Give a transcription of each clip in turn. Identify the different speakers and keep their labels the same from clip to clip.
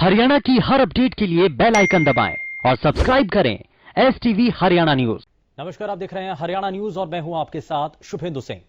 Speaker 1: हरियाणा की हर अपडेट के लिए बेल आइकन दबाएं और सब्सक्राइब करें STV हरियाणा न्यूज।
Speaker 2: नमस्कार, आप देख रहे हैं हरियाणा न्यूज और मैं हूं आपके साथ शुभेंदु सिंह।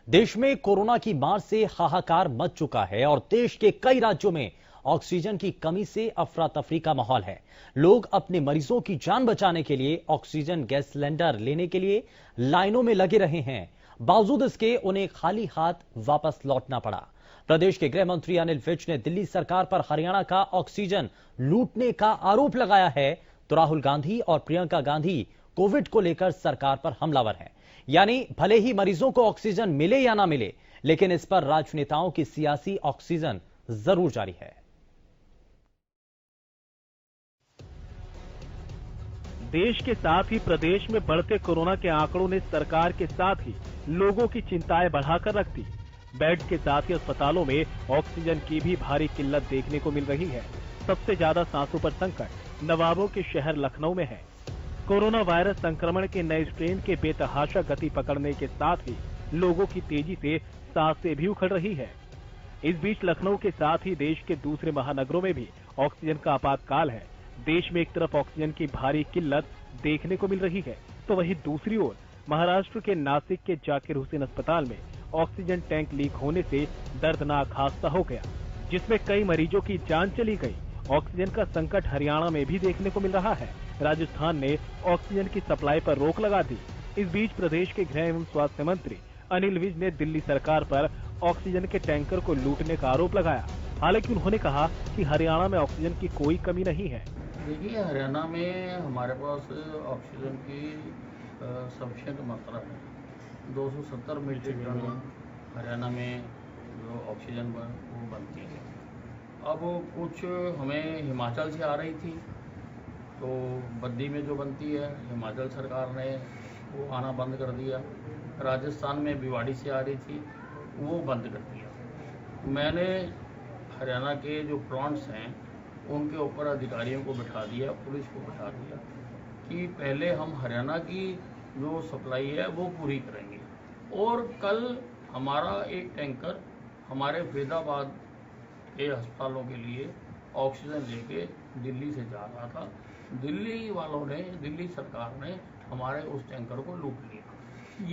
Speaker 2: देश में कोरोना की मार से हाहाकार मच चुका है और देश के कई राज्यों में ऑक्सीजन की कमी से अफरा तफरी का माहौल है। लोग अपने मरीजों की जान बचाने के लिए ऑक्सीजन गैस सिलेंडर लेने के लिए लाइनों में लगे रहे हैं। बावजूद इसके उन्हें खाली हाथ वापस लौटना पड़ा। प्रदेश के गृह मंत्री अनिल विज ने दिल्ली सरकार पर हरियाणा का ऑक्सीजन लूटने का आरोप लगाया है, तो राहुल गांधी और प्रियंका गांधी कोविड को लेकर सरकार पर हमलावर हैं। यानी भले ही मरीजों को ऑक्सीजन मिले या ना मिले, लेकिन इस पर राजनेताओं की सियासी ऑक्सीजन जरूर जारी है।
Speaker 3: देश के साथ ही प्रदेश में बढ़ते कोरोना के आंकड़ों ने सरकार के साथ ही लोगों की चिंताएं बढ़ाकर रख दी। बेड के साथ ही अस्पतालों में ऑक्सीजन की भी भारी किल्लत देखने को मिल रही है। सबसे ज्यादा सांसों पर संकट नवाबों के शहर लखनऊ में है। कोरोना वायरस संक्रमण के नए स्ट्रेन के बेतहाशा गति पकड़ने के साथ ही लोगों की तेजी से सांसें भी उखड़ रही है। इस बीच लखनऊ के साथ ही देश के दूसरे महानगरों में भी ऑक्सीजन का आपातकाल है। देश में एक तरफ ऑक्सीजन की भारी किल्लत देखने को मिल रही है, तो वहीं दूसरी ओर महाराष्ट्र के नासिक के जाकिर हुसैन अस्पताल में ऑक्सीजन टैंक लीक होने से दर्दनाक हादसा हो गया, जिसमें कई मरीजों की जान चली गई। ऑक्सीजन का संकट हरियाणा में भी देखने को मिल रहा है। राजस्थान ने ऑक्सीजन की सप्लाई पर रोक लगा दी। इस बीच प्रदेश के गृह एवं स्वास्थ्य मंत्री अनिल विज ने दिल्ली सरकार पर ऑक्सीजन के टैंकर को लूटने का आरोप लगाया। हालांकि उन्होंने कहा कि हरियाणा में ऑक्सीजन की कोई कमी नहीं है।
Speaker 4: देखिए, हरियाणा में हमारे पास ऑक्सीजन की सफिशिएंट मात्रा है। 270 मीट्रिक टन हरियाणा में जो ऑक्सीजन वो बनती है। अब कुछ हमें हिमाचल से आ रही थी, तो बद्दी में जो बनती है हिमाचल सरकार ने वो आना बंद कर दिया। राजस्थान में भिवाड़ी से आ रही थी, वो बंद कर दिया। मैंने हरियाणा के जो प्लांट्स हैं उनके ऊपर अधिकारियों को बिठा दिया, पुलिस को बिठा दिया कि पहले हम हरियाणा की जो सप्लाई है वो पूरी करेंगे। और कल हमारा एक टैंकर हमारे फरीदाबाद के अस्पतालों के लिए ऑक्सीजन लेके दिल्ली से जा रहा था। दिल्ली वालों ने, दिल्ली सरकार ने हमारे उस टैंकर को लूट लिया।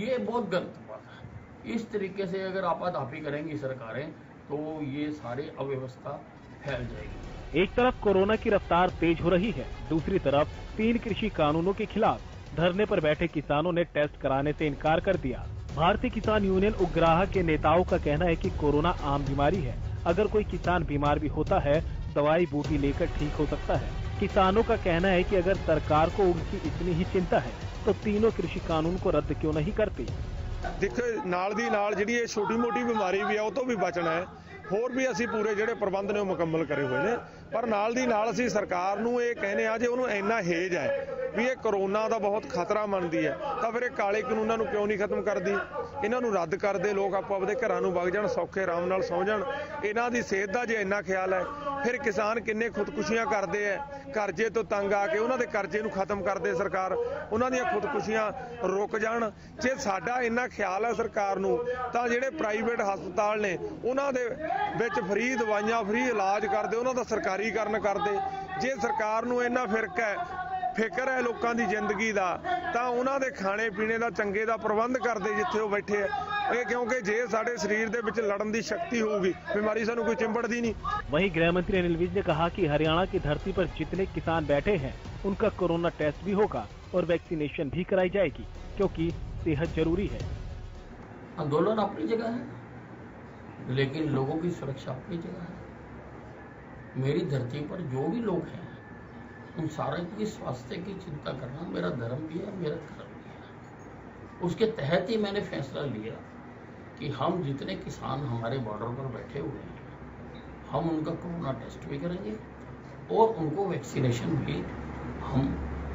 Speaker 4: ये बहुत गलत बात है। इस तरीके से अगर आपाधापी करेंगी सरकारें तो ये सारी अव्यवस्था फैल जाएगी।
Speaker 3: एक तरफ कोरोना की रफ्तार तेज हो रही है, दूसरी तरफ 3 कृषि कानूनों के खिलाफ धरने पर बैठे किसानों ने टेस्ट कराने से इनकार कर दिया। भारतीय किसान यूनियन उग्राह के नेताओं का कहना है कि कोरोना आम बीमारी है। अगर कोई किसान बीमार भी होता है, दवाई बूटी लेकर ठीक हो सकता है। किसानों का कहना है कि अगर सरकार को उनकी इतनी ही चिंता है तो तीनों कृषि कानून को रद्द क्यों नहीं करती।
Speaker 5: देखो, नाल दी नाल जिहड़ी ये छोटी मोटी बीमारी भी है ਉਹ ਤੋਂ ਵੀ ਬਚਣਾ ਹੈ। ਹੋਰ ਵੀ ਅਸੀਂ ਪੂਰੇ ਜਿਹੜੇ ਪ੍ਰਬੰਧ ਨੇ ਉਹ ਮੁਕੰਮਲ ਕਰੇ ਹੋਏ ਨੇ, ਪਰ ਨਾਲ ਦੀ ਨਾਲ ਅਸੀਂ ਸਰਕਾਰ ਨੂੰ ਇਹ ਕਹਿੰਦੇ ਆ ਜੇ ਉਹਨੂੰ ਇੰਨਾ ਹੇਜ ਹੈ ਵੀ ਇਹ ਕਰੋਨਾ ਦਾ ਬਹੁਤ ਖਤਰਾ ਮੰਨਦੀ ਹੈ ਤਾਂ ਫਿਰ ਇਹ ਕਾਲੇ ਕਾਨੂੰਨਾਂ ਨੂੰ ਕਿਉਂ ਨਹੀਂ ਖਤਮ ਕਰਦੀ। ਇਹਨਾਂ ਨੂੰ ਰੱਦ ਕਰਦੇ, ਲੋਕ ਆਪੋ ਆਪਦੇ ਘਰਾਂ ਨੂੰ ਵਗ ਜਾਣ, ਸੌਖੇ ਆਰਾਮ ਨਾਲ ਸੌਂ ਜਾਣ। ਇਹਨਾਂ ਦੀ ਸਿਹਤ ਦਾ ਜੇ ਇੰਨਾ ਖਿਆਲ ਹੈ ਫਿਰ ਕਿਸਾਨ ਕਿੰਨੇ ਖੁਦਕੁਸ਼ੀਆਂ ਕਰਦੇ ਆ। ਕਰਜ਼ੇ ਤੋਂ ਤੰਗ ਆ ਕੇ ਉਹਨਾਂ ਦੇ ਕਰਜ਼ੇ ਨੂੰ ਖਤਮ ਕਰਦੇ ਸਰਕਾਰ, ਉਹਨਾਂ ਦੀਆਂ ਖੁਦਕੁਸ਼ੀਆਂ ਰੁਕ ਜਾਣ। ਜੇ ਸਾਡਾ ਇੰਨਾ ਖਿਆਲ ਹੈ ਸਰਕਾਰ ਨੂੰ ਤਾਂ ਜਿਹੜੇ ਪ੍ਰਾਈਵੇਟ ਹਸਪਤਾਲ ਨੇ ਉਹਨਾਂ ਦੇ ਵਿੱਚ ਫ੍ਰੀ ਦਵਾਈਆਂ, ਫ੍ਰੀ ਇਲਾਜ ਕਰਦੇ, ਉਹਨਾਂ ਦਾ ਸਰਕਾਰੀਕਰਨ ਕਰਦੇ। ਜੇ ਸਰਕਾਰ ਨੂੰ ਇੰਨਾ ਫਿਕਰ ਹੈ ਲੋਕਾਂ ਦੀ ਜ਼ਿੰਦਗੀ ਦਾ ਤਾਂ ਉਹਨਾਂ ਦੇ ਖਾਣੇ ਪੀਣੇ ਦਾ ਚੰਗੇ ਦਾ ਪ੍ਰਬੰਧ ਕਰਦੇ ਜਿੱਥੇ ਉਹ ਬੈਠੇ ਆ। क्योंकि जे साडे शरीर दे विच लड़न दी शक्ति होगी, बीमारी सानू कोई चिंबड़दी नहीं।
Speaker 3: वहीं गृह मंत्री अनिल विज ने कहा कि हरियाणा की धरती पर जितने किसान बैठे हैं उनका कोरोना टेस्ट भी होगा और वैक्सीनेशन भी कराई जाएगी, क्योंकि सेहत जरूरी है।
Speaker 4: आंदोलन अपनी जगह है, लेकिन लोगों की सुरक्षा अपनी जगह है। मेरी धरती पर जो भी लोग हैं उन सारे की स्वास्थ्य की चिंता करना मेरा धर्म भी है, मेरा कर्म भी है। उसके तहत ही मैंने फैसला लिया कि हम जितने किसान हमारे बॉर्डर पर बैठे हुए हैं हम उनका कोरोना टेस्ट भी करेंगे और उनको वैक्सीनेशन भी हम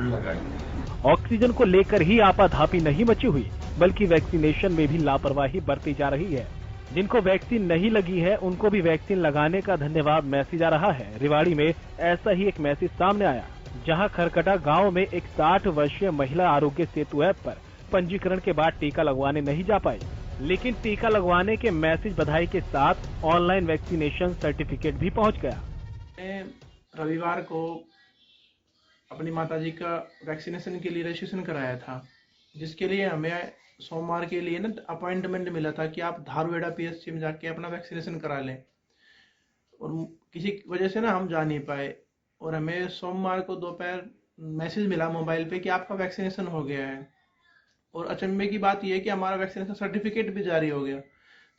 Speaker 4: लगाएंगे।
Speaker 3: ऑक्सीजन को लेकर ही आपाधापी नहीं मची हुई, बल्कि वैक्सीनेशन में भी लापरवाही बरती जा रही है। जिनको वैक्सीन नहीं लगी है उनको भी वैक्सीन लगाने का धन्यवाद मैसेज आ रहा है। रेवाड़ी में ऐसा ही एक मैसेज सामने आया, जहां खरकटा गांव में एक 60 वर्षीय महिला आरोग्य सेतु ऐप पर पंजीकरण के बाद टीका लगवाने नहीं जा पाई, लेकिन टीका लगवाने के मैसेज बधाई के साथ ऑनलाइन वैक्सीनेशन सर्टिफिकेट भी पहुंच गया।
Speaker 6: रविवार को अपनी माताजी का वैक्सीनेशन के लिए रजिस्ट्रेशन कराया था, जिसके लिए हमें सोमवार के लिए ना अपॉइंटमेंट मिला था कि आप धारूहेड़ा पीएचसी में जाके अपना वैक्सीनेशन करा लें। और किसी वजह से ना हम जा नहीं पाए और हमें सोमवार को दोपहर मैसेज मिला मोबाइल पे कि आपका वैक्सीनेशन हो गया है। और अचंभे की बात यह है कि हमारा वैक्सीनेशन सर्टिफिकेट भी जारी हो गया,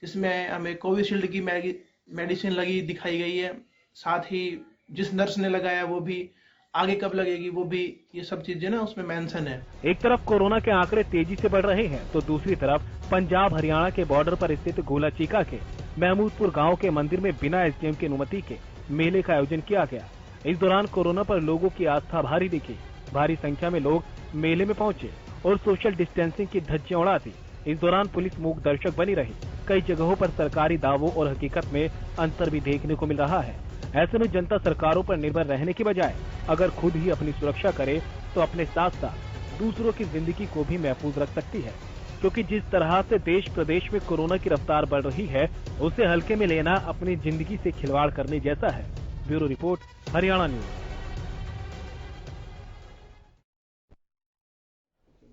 Speaker 6: जिसमें हमें कोविशील्ड की मेडिसिन लगी दिखाई गई है। साथ ही जिस नर्स ने लगाया वो भी, आगे कब लगेगी वो भी, ये सब चीजें ना उसमें मेंशन है।
Speaker 3: एक तरफ कोरोना के आंकड़े तेजी से बढ़ रहे हैं तो दूसरी तरफ पंजाब हरियाणा के बॉर्डर पर स्थित गोलाचीका के महमूदपुर गांव के मंदिर में बिना एसडीएम की अनुमति के मेले का आयोजन किया गया। इस दौरान कोरोना पर लोगों की आस्था भारी दिखी। भारी संख्या में लोग मेले में पहुंचे और सोशल डिस्टेंसिंग की धज्जियां उड़ा दी। इस दौरान पुलिस मूक दर्शक बनी रही। कई जगहों पर सरकारी दावों और हकीकत में अंतर भी देखने को मिल रहा है। ऐसे में जनता सरकारों पर निर्भर रहने की बजाय अगर खुद ही अपनी सुरक्षा करे तो अपने साथ साथ दूसरों की जिंदगी को भी महफूज रख सकती है, क्योंकि जिस तरह से देश प्रदेश में कोरोना की रफ्तार बढ़ रही है उसे हल्के में लेना अपनी जिंदगी से खिलवाड़ करने जैसा है। Bureau report, Haryana news.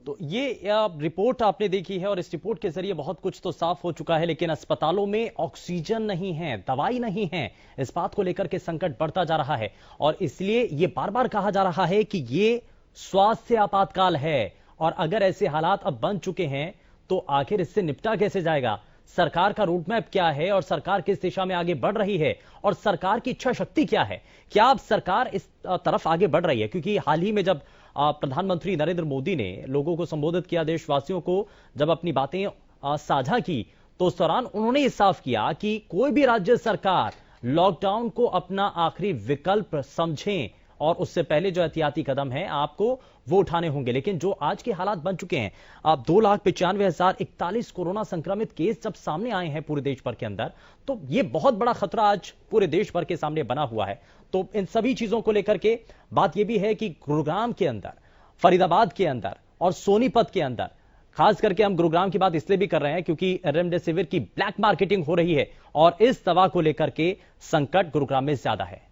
Speaker 2: तो ये रिपोर्ट आपने देखी है और इस रिपोर्ट के जरिए बहुत कुछ तो साफ हो चुका है, लेकिन अस्पतालों में ऑक्सीजन नहीं है, दवाई नहीं है। इस बात को लेकर के संकट बढ़ता जा रहा है और इसलिए ये बार बार कहा जा रहा है कि ये स्वास्थ्य आपातकाल है और अगर ऐसे हालात अब बन चुके हैं तो आखिर इससे निपटा कैसे जाएगा? सरकार का रूट मैप क्या है और सरकार किस दिशा में आगे बढ़ रही है और सरकार की इच्छा शक्ति क्या है? क्या अब सरकार इस तरफ आगे बढ़ रही है? क्योंकि हाल ही में जब प्रधानमंत्री नरेंद्र मोदी ने लोगों को संबोधित किया, देशवासियों को जब अपनी बातें साझा की, तो उस दौरान उन्होंने ये साफ किया कि कोई भी राज्य सरकार लॉकडाउन को अपना आखिरी विकल्प समझें और उससे पहले जो एहतियाती कदम है आपको वो उठाने होंगे। लेकिन जो आज के हालात बन चुके हैं, अब 2,95,041 कोरोना संक्रमित केस जब सामने आए हैं पूरे देश भर के अंदर, तो ये बहुत बड़ा खतरा आज पूरे देश भर के सामने बना हुआ है। तो इन सभी चीजों को लेकर के बात यह भी है कि गुरुग्राम के अंदर, फरीदाबाद के अंदर और सोनीपत के अंदर, खास करके हम गुरुग्राम की बात इसलिए भी कर रहे हैं क्योंकि रेमडेसिविर की ब्लैक मार्केटिंग हो रही है और इस दवा को लेकर के संकट गुरुग्राम में ज्यादा है।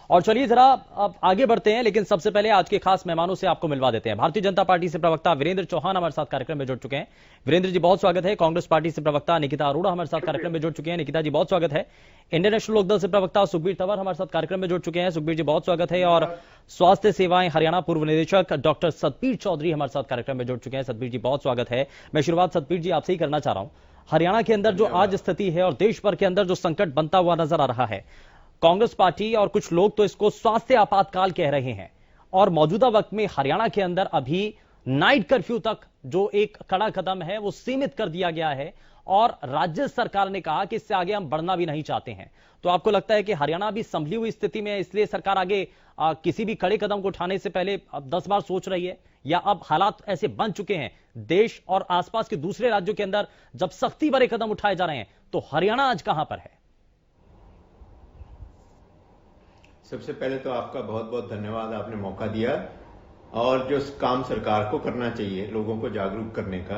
Speaker 2: और चलिए जरा अब आगे बढ़ते हैं, लेकिन सबसे पहले आज के खास मेहमानों से आपको मिलवा देते हैं। भारतीय जनता पार्टी से प्रवक्ता वीरेंद्र चौहान हमारे साथ कार्यक्रम में जुड़ चुके हैं। वीरेंद्र जी बहुत स्वागत है। कांग्रेस पार्टी से प्रवक्ता निकिता अरोड़ा हमारे साथ कार्यक्रम में जुड़ चुके हैं। निकिता जी बहुत स्वागत है। इंडियन नेशनल लोकदल से प्रवक्ता सुखबीर तंवर हमारे साथ कार्यक्रम में जुड़ चुके हैं। सुखबीर जी बहुत स्वागत है। और स्वास्थ्य सेवाएं हरियाणा पूर्व निदेशक डॉक्टर सतबीर चौधरी हमारे साथ कार्यक्रम में जुड़ चुके हैं। सतबीर जी बहुत स्वागत है। मैं शुरुआत सतबीर जी आपसे ही करना चाह रहा हूं। हरियाणा के अंदर जो आज स्थिति है और देश भर के अंदर जो संकट बनता हुआ नजर आ रहा है, कांग्रेस पार्टी और कुछ लोग तो इसको स्वास्थ्य आपातकाल कह रहे हैं और मौजूदा वक्त में हरियाणा के अंदर अभी नाइट कर्फ्यू तक जो एक कड़ा कदम है वो सीमित कर दिया गया है और राज्य सरकार ने कहा कि इससे आगे हम बढ़ना भी नहीं चाहते हैं। तो आपको लगता है कि हरियाणा भी संभली हुई स्थिति में है, इसलिए सरकार आगे किसी भी कड़े कदम को उठाने से पहले 10 बार सोच रही है, या अब हालात ऐसे बन चुके हैं देश और आसपास के दूसरे राज्यों के अंदर जब सख्ती भरे कदम उठाए जा रहे हैं तो हरियाणा आज कहां पर है?
Speaker 7: सबसे पहले तो आपका बहुत बहुत धन्यवाद, आपने मौका दिया। और जो काम सरकार को करना चाहिए लोगों को जागरूक करने का,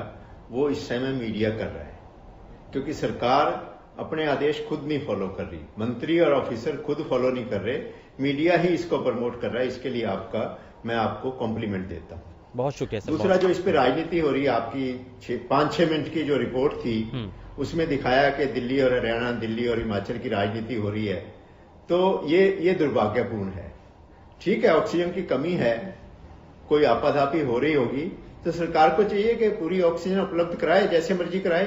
Speaker 7: वो इस समय मीडिया कर रहा है, क्योंकि सरकार अपने आदेश खुद नहीं फॉलो कर रही, मंत्री और ऑफिसर खुद फॉलो नहीं कर रहे, मीडिया ही इसको प्रमोट कर रहा है। इसके लिए मैं आपको कॉम्प्लीमेंट देता हूं।
Speaker 2: बहुत शुक्रिया सर।
Speaker 7: दूसरा, जो इस पे राजनीति हो रही है, आपकी 5-6 मिनट की जो रिपोर्ट थी उसमें दिखाया कि दिल्ली और हरियाणा, दिल्ली और हिमाचल की राजनीति हो रही है, तो ये दुर्भाग्यपूर्ण है। ठीक है, ऑक्सीजन की कमी है, कोई आपाधापी हो रही होगी तो सरकार को चाहिए कि पूरी ऑक्सीजन उपलब्ध कराए, जैसे मर्जी कराए,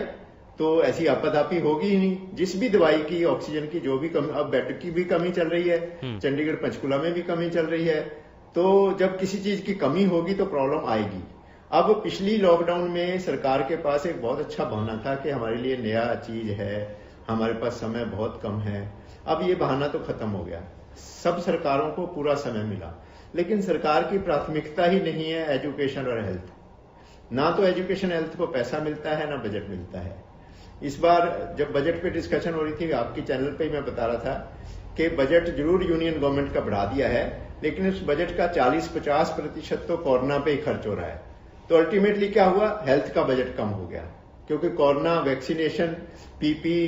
Speaker 7: तो ऐसी आपाधापी होगी ही नहीं। जिस भी दवाई की, ऑक्सीजन की जो भी कमी, अब बेड की भी कमी चल रही है, चंडीगढ़ पंचकुला में भी कमी चल रही है, तो जब किसी चीज की कमी होगी तो प्रॉब्लम आएगी। अब पिछली लॉकडाउन में सरकार के पास एक बहुत अच्छा बहाना था कि हमारे लिए नया चीज है, हमारे पास समय बहुत कम है। अब ये बहाना तो खत्म हो गया। सब सरकारों को पूरा समय मिला, लेकिन सरकार की प्राथमिकता ही नहीं है एजुकेशन और हेल्थ। ना तो एजुकेशन हेल्थ को पैसा मिलता है, ना बजट मिलता है। इस बार जब बजट पे डिस्कशन हो रही थी, आपकी चैनल पे मैं बता रहा था कि बजट जरूर यूनियन गवर्नमेंट का बढ़ा दिया है, लेकिन उस बजट का 40-50% तो कोरोना पे ही खर्च हो रहा है। तो अल्टीमेटली क्या हुआ, हेल्थ का बजट कम हो गया, क्योंकि कोरोना वैक्सीनेशन, पीपी,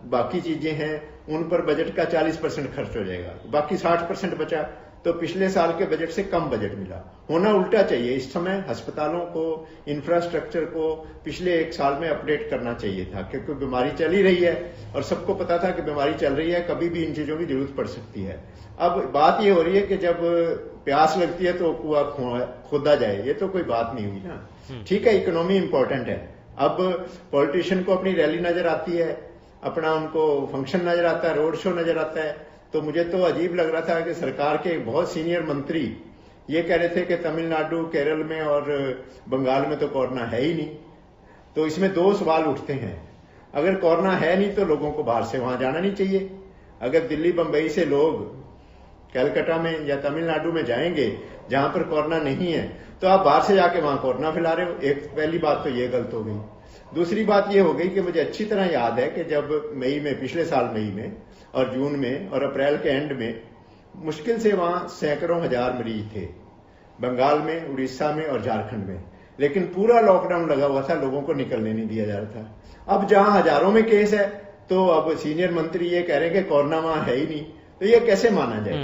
Speaker 7: बाकी चीजें हैं, उन पर बजट का 40% खर्च हो जाएगा, बाकी 60% बचा। तो पिछले साल के बजट से कम बजट मिला। होना उल्टा चाहिए। इस समय अस्पतालों को, इंफ्रास्ट्रक्चर को पिछले 1 साल में अपडेट करना चाहिए था, क्योंकि बीमारी चल ही रही है और सबको पता था कि बीमारी चल रही है, कभी भी इन चीजों की जरूरत पड़ सकती है। अब बात ये हो रही है कि जब प्यास लगती है तो कुआं खोदा जाए, ये तो कोई बात नहीं हुई ना। ठीक है, इकोनॉमी इंपॉर्टेंट है। अब पॉलिटिशियन को अपनी रैली नजर आती है, अपना उनको फंक्शन नजर आता है, रोड शो नजर आता है। तो मुझे तो अजीब लग रहा था कि सरकार के बहुत सीनियर मंत्री ये कह रहे थे कि तमिलनाडु, केरल में और बंगाल में तो कोरोना है ही नहीं। तो इसमें 2 सवाल उठते हैं। अगर कोरोना है नहीं तो लोगों को बाहर से वहां जाना नहीं चाहिए। अगर दिल्ली, बंबई से लोग कलकत्ता में या तमिलनाडु में जाएंगे जहां पर कोरोना नहीं है, तो आप बाहर से जाके वहां कोरोना फैला रहे हो। एक पहली बात तो ये गलत हो गई। दूसरी बात ये हो गई कि मुझे अच्छी तरह याद है कि जब मई में, पिछले साल मई में और जून में और अप्रैल के एंड में मुश्किल से वहां सैकड़ों हजार मरीज थे, बंगाल में, उड़ीसा में और झारखंड में, लेकिन पूरा लॉकडाउन लगा हुआ था, लोगों को निकलने नहीं दिया जा रहा था। अब जहां हजारों में केस है तो अब सीनियर मंत्री ये कह रहे हैं कि कोरोना वहां है ही नहीं, तो ये कैसे माना जाए?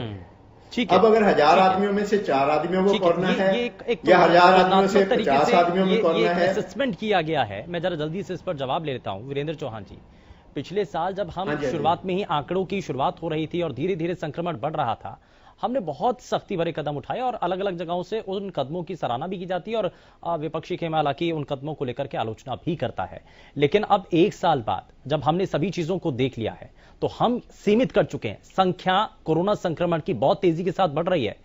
Speaker 2: ठीक है।
Speaker 7: अब अगर 1000 आदमियों में से 4 आदमियों को कोरोना है या 1000 आदमियों से 50 आदमियों में कोरोना है,
Speaker 2: असेसमेंट किया गया है। मैं जरा जल्दी से इस पर जवाब ले लेता हूं। वीरेंद्र चौहान जी, पिछले साल जब हम शुरुआत में ही आंकड़ों की शुरुआत हो रही थी और धीरे धीरे संक्रमण बढ़ रहा था, हमने बहुत सख्ती भरे कदम उठाए और अलग अलग जगहों से उन कदमों की सराहना भी की जाती है और विपक्षी खेमा हालांकि उन कदमों को लेकर के आलोचना भी करता है। लेकिन अब 1 साल बाद जब हमने सभी चीजों को देख लिया है तो हम सीमित कर चुके हैं। संख्या कोरोना संक्रमण की बहुत तेजी के साथ बढ़ रही है।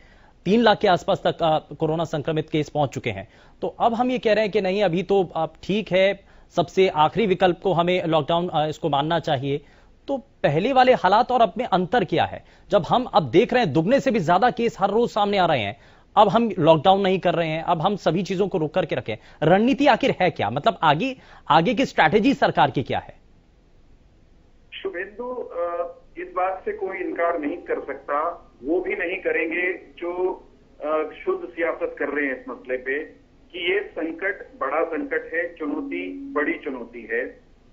Speaker 2: 3 लाख के आसपास तक कोरोना संक्रमित केस पहुंच चुके हैं। तो अब हम ये कह रहे हैं कि नहीं, अभी तो ठीक है, सबसे आखिरी विकल्प को हमें लॉकडाउन इसको मानना चाहिए। तो पहले वाले हालात और अब में अंतर क्या है? जब हम अब देख रहे हैं दुगने से भी ज्यादा केस हर रोज सामने आ रहे हैं, अब हम लॉकडाउन नहीं कर रहे हैं, अब हम सभी चीजों को रोक करके रखें, रणनीति आखिर है क्या? मतलब आगे की स्ट्रैटेजी सरकार की क्या है?
Speaker 8: शुभेंदु, इस बात से कोई इनकार नहीं कर सकता, वो भी नहीं करेंगे जो शुद्ध सियासत कर रहे हैं इस मसले पे, कि ये संकट बड़ा संकट है, चुनौती बड़ी चुनौती है।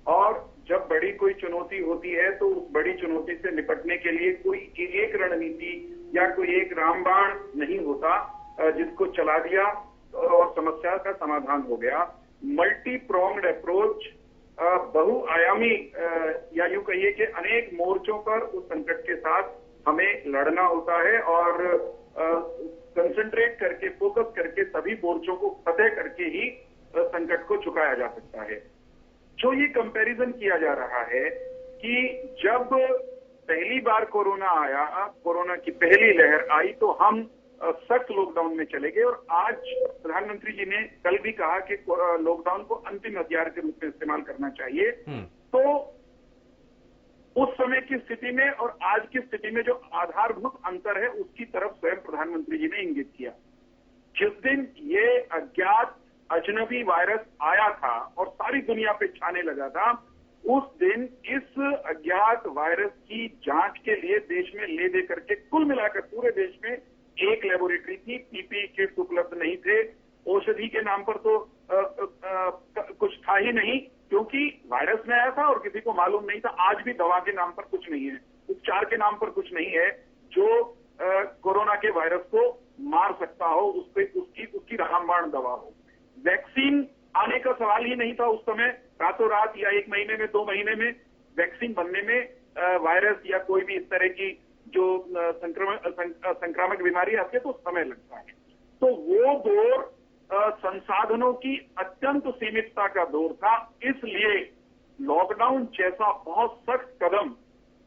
Speaker 8: और जब बड़ी कोई चुनौती होती है तो उस बड़ी चुनौती से निपटने के लिए कोई एक रणनीति या कोई एक रामबाण नहीं होता जिसको चला दिया और समस्या का समाधान हो गया। मल्टी प्रोंग्ड अप्रोच, बहुआयामी या यूं कहिए कि अनेक मोर्चों पर उस संकट के साथ हमें लड़ना होता है और कंसंट्रेट करके, फोकस करके सभी मोर्चों को फतेह करके ही संकट को चुकाया जा सकता है। जो ये कंपैरिजन किया जा रहा है कि जब पहली बार कोरोना आया, कोरोना की पहली लहर आई तो हम सख्त लॉकडाउन में चले गए और आज प्रधानमंत्री जी ने कल भी कहा कि लॉकडाउन को अंतिम हथियार के रूप में इस्तेमाल करना चाहिए। तो उस समय की स्थिति में और आज की स्थिति में जो आधारभूत अंतर है उसकी तरफ स्वयं प्रधानमंत्री जी ने इंगित किया। जिस दिन ये अज्ञात अजनबी वायरस आया था और सारी दुनिया पे छाने लगा था, उस दिन इस अज्ञात वायरस की जांच के लिए देश में ले दे करके कुल मिलाकर पूरे देश में एक लेबोरेटरी थी, पीपीई किट्स उपलब्ध नहीं थे, औषधि के नाम पर तो कुछ था ही नहीं क्योंकि वायरस में आया था और किसी को मालूम नहीं था। आज भी दवा के नाम पर कुछ नहीं है, उपचार के नाम पर कुछ नहीं है जो कोरोना के वायरस को मार सकता हो, उसकी रामबाण दवा हो। वैक्सीन आने का सवाल ही नहीं था उस समय। रातों रात या 1 महीने में, 2 महीने में वैक्सीन बनने में वायरस या कोई भी इस तरह की जो संक्रामक बीमारी आती है तो समय लगता है। तो वो दौर संसाधनों की अत्यंत सीमितता का दौर था, इसलिए लॉकडाउन जैसा बहुत सख्त कदम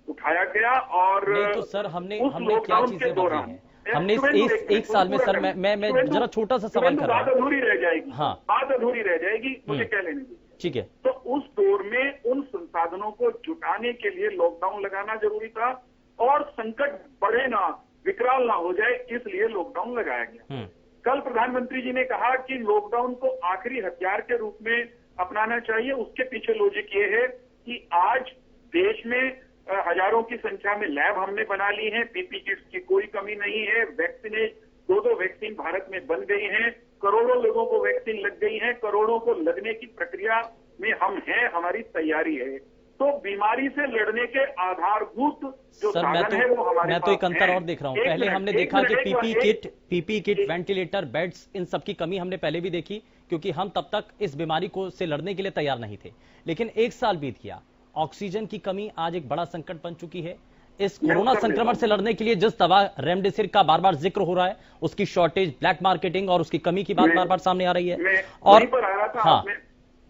Speaker 8: उठाया गया। और
Speaker 2: तो सर हमने क्या चीजें बदली हैं? हमने इस एक साल में सर मैं जरा छोटा सा सवाल कर रहा हूं।
Speaker 8: बात अधूरी रह जाएगी।
Speaker 2: हाँ,
Speaker 8: बात अधूरी रह जाएगी, मुझे कह लेने दीजिए।
Speaker 2: ठीक है।
Speaker 8: तो उस दौर में उन संसाधनों को जुटाने के लिए लॉकडाउन लगाना जरूरी था और संकट बढ़े ना, विकराल ना हो जाए, इसलिए लॉकडाउन लगाया गया। कल प्रधानमंत्री जी ने कहा कि लॉकडाउन को आखिरी हथियार के रूप में अपनाना चाहिए। उसके पीछे लॉजिक ये है कि आज देश में हजारों की संख्या में लैब हमने बना ली हैं, पीपी किट्स की कोई कमी नहीं है, वैक्सीनेट 2 वैक्सीन भारत में बन गई हैं, करोड़ों लोगों को वैक्सीन लग गई है, करोड़ों को लगने की प्रक्रिया में हम हैं, हमारी तैयारी है। तो बीमारी से लड़ने के आधारभूत जो
Speaker 2: सर
Speaker 8: साधन है वो हमारे
Speaker 2: मैं
Speaker 8: पास
Speaker 2: तो एक अंतर
Speaker 8: हैं।
Speaker 2: और देख रहा हूँ।
Speaker 8: एक
Speaker 2: पहले
Speaker 8: मिनट,
Speaker 2: हमने
Speaker 8: एक
Speaker 2: देखा
Speaker 8: मिनट,
Speaker 2: कि
Speaker 8: एक minute,
Speaker 2: PP kit, ventilator, beds, इन सब की कमी हमने पहले भी देखी, क्योंकि हम तब तक इस बीमारी को से लड़ने के लिए तैयार नहीं थे। लेकिन 1 साल बीत गया, ऑक्सीजन की कमी आज एक बड़ा संकट बन चुकी है। इस कोरोना संक्रमण से लड़ने के लिए जिस दवा रेमडेसिविर का बार बार जिक्र हो रहा है, उसकी शॉर्टेज, ब्लैक मार्केटिंग और उसकी कमी की बात बार बार सामने आ रही है। और
Speaker 8: पर आ रहा था
Speaker 2: हाँ
Speaker 8: आपने,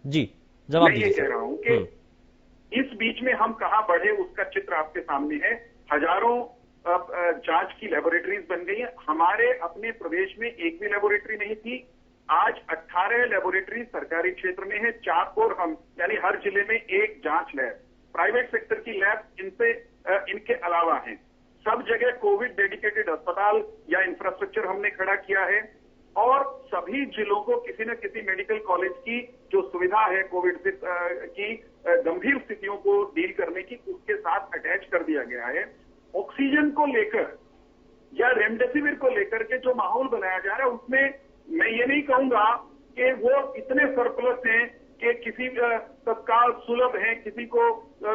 Speaker 2: जी, जवाब
Speaker 8: मैं ये
Speaker 2: दीजिए।
Speaker 8: कह रहा हूं कि इस बीच में हम कहां बढ़े उसका चित्र आपके सामने है। हजारों जांच की लेबोरेटरीज बन गई हैं। हमारे अपने प्रदेश में एक भी लेबोरेटरी नहीं थी। आज 18 लेबोरेटरी सरकारी क्षेत्र में है, 4 और हम, यानी हर जिले में एक जांच लैब। प्राइवेट सेक्टर की लैब इनके अलावा है। सब जगह कोविड डेडिकेटेड अस्पताल या इंफ्रास्ट्रक्चर हमने खड़ा किया है और सभी जिलों को किसी न किसी मेडिकल कॉलेज की जो सुविधा है कोविड की गंभीर स्थितियों को डील करने की, उसके साथ अटैच कर दिया गया है। ऑक्सीजन को लेकर या रेमडेसिविर को लेकर के जो माहौल बनाया जा रहा है, उसमें मैं ये नहीं कहूंगा कि वो इतने सरप्लस हैं कि किसी तत्काल सुलभ है, किसी को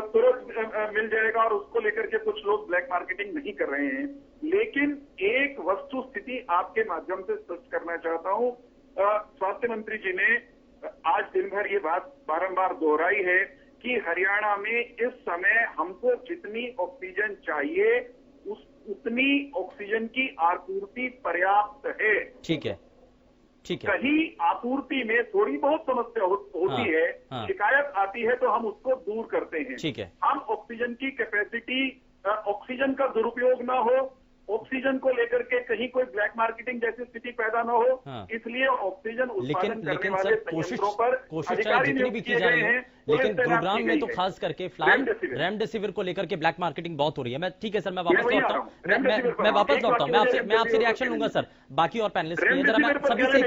Speaker 8: तुरंत मिल जाएगा और उसको लेकर के कुछ लोग ब्लैक मार्केटिंग नहीं कर रहे हैं। लेकिन एक वस्तु स्थिति आपके माध्यम से स्पष्ट करना चाहता हूं। स्वास्थ्य मंत्री जी ने आज दिन भर ये बात बारंबार दोहराई है कि हरियाणा में इस समय हमको जितनी ऑक्सीजन चाहिए उतनी ऑक्सीजन की आपूर्ति पर्याप्त है।
Speaker 2: ठीक है, ठीक है।
Speaker 8: कहीं आपूर्ति में थोड़ी बहुत समस्या होती है, शिकायत आती है तो हम उसको दूर करते हैं।
Speaker 2: ठीक है।
Speaker 8: हम ऑक्सीजन की कैपेसिटी, ऑक्सीजन का दुरुपयोग ना हो, ऑक्सीजन को लेकर के कहीं कोई ब्लैक मार्केटिंग जैसी स्थिति पैदा न हो, इसलिए ऑक्सीजन उत्पादन करने वाले संयंत्रों पर अधिकारी
Speaker 2: जितनी भी की जा रही है, लेकिन गुरुग्राम में तो खास करके फिलहाल रेमडेसिविर को लेकर के ब्लैक मार्केटिंग बहुत हो रही है। मैं ठीक है सर, मैं वापस लौटता हूँ, मैं वापस लौटता हूँ, मैं आपसे रिएक्शन लूंगा सर, बाकी और पैनलिस्ट के। जरा मैं सभी से एक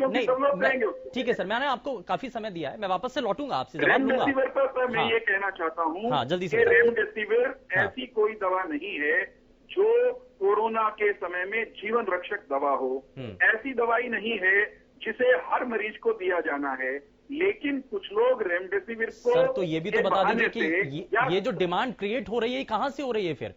Speaker 2: नहीं, ठीक है सर, मैंने आपको काफी समय दिया है, मैं वापस से लौटूंगा, आपसे जवाब लूंगा।
Speaker 8: रेमडेसिविर पर मैं ये कहना चाहता हूँ,
Speaker 2: हाँ जल्दी से।
Speaker 8: रेमडेसिविर ऐसी कोई दवा नहीं है जो कोरोना के समय में जीवन रक्षक दवा हो। ऐसी दवाई नहीं है जिसे हर मरीज को दिया जाना है। लेकिन कुछ लोग रेमडेसिविर को
Speaker 2: सर तो ये भी तो बता दीजिए कि ये जो डिमांड क्रिएट हो रही है कहां से हो रही है फिर?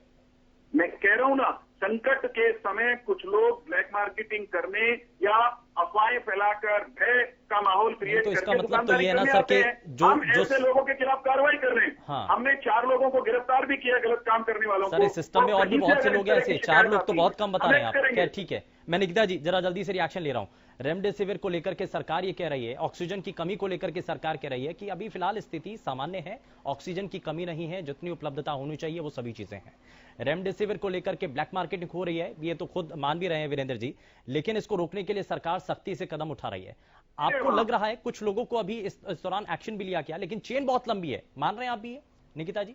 Speaker 8: मैं कह रहा हूं ना, संकट के समय कुछ लोग ब्लैक मार्केटिंग करने या अफवाहें फैलाकर भय का माहौल क्रिएट
Speaker 2: तो इसका
Speaker 8: करके
Speaker 2: मतलब तो ये है ना सर कि
Speaker 8: हम ऐसे लोगों के खिलाफ कार्रवाई कर रहे हैं।
Speaker 2: हाँ।
Speaker 8: हमने 4 लोगों को गिरफ्तार भी किया गलत काम करने वालों को।
Speaker 2: सर इस सिस्टम में और भी बहुत से लोग हैं ऐसे, 4 लोग तो बहुत कम बता रहे हैं आप। क्या ठीक है, मैं निकिता जी जरा जल्दी से रिएक्शन ले रहा हूं। रेमडेसिविर को लेकर के सरकार ये कह रही है, ऑक्सीजन की कमी को लेकर के सरकार कह रही है कि अभी फिलहाल स्थिति सामान्य है, ऑक्सीजन की कमी नहीं है, जितनी उपलब्धता होनी चाहिए वो सभी चीजें हैं। रेमडेसिविर को लेकर के ब्लैक मार्केटिंग हो रही है, ये तो खुद मान भी रहे हैं वीरेंद्र जी, लेकिन इसको रोकने के लिए सरकार सख्ती से कदम उठा रही है। आपको लग रहा है कुछ लोगों को अभी इस दौरान एक्शन भी लिया गया, लेकिन चेन बहुत लंबी है, मान रहे हैं आप भी ये निकिता जी?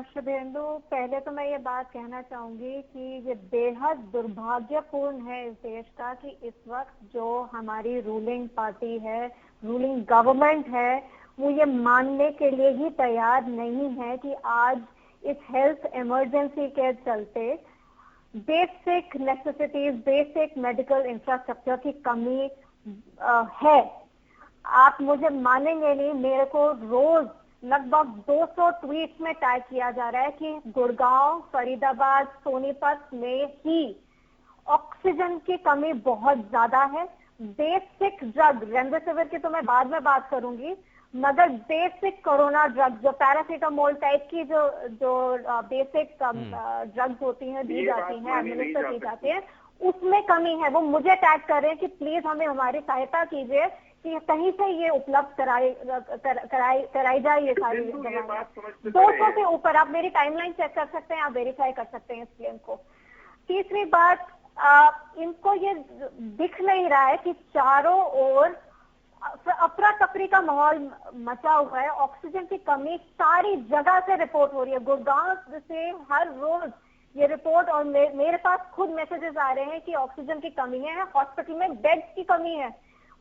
Speaker 9: शुभेंदु, पहले तो मैं ये बात कहना चाहूंगी कि ये बेहद दुर्भाग्यपूर्ण है इस देश का कि इस वक्त जो हमारी रूलिंग पार्टी है, रूलिंग गवर्नमेंट है, वो ये मानने के लिए ही तैयार नहीं है कि आज इस हेल्थ इमरजेंसी के चलते basic necessities, basic medical infrastructure की कमी है। आप मुझे मानेंगे नहीं, मेरे को रोज लगभग 200 ट्वीट्स में टैग किया जा रहा है कि गुड़गांव, फरीदाबाद, सोनीपत में ही ऑक्सीजन की कमी बहुत ज्यादा है। बेसिक ड्रग, रेमडेसिविर की तो मैं बाद में बात करूंगी, मगर बेसिक कोरोना ड्रग जो पैरासीटामोल टाइप की जो बेसिक ड्रग्स होती हैं, दी जाती हैं, एडमिनिस्टर की जाती है, उसमें कमी है। वो मुझे टैग कर रहे हैं कि प्लीज हमें हमारी सहायता कीजिए कि कहीं से ये उपलब्ध कराई जाए ये सारी दवाएं। 200 से ऊपर, आप मेरी टाइमलाइन चेक कर सकते हैं, आप वेरीफाई कर सकते हैं इस क्लेम को। तीसरी बात, इनको ये दिख नहीं रहा है कि चारों ओर अफरा तफरी का माहौल मचा हुआ है। ऑक्सीजन की कमी सारी जगह से रिपोर्ट हो रही है, गुड़गांव से हर रोज ये रिपोर्ट, और मेरे पास खुद मैसेजेस आ रहे हैं कि ऑक्सीजन की कमी है, हॉस्पिटल में बेड्स की कमी है,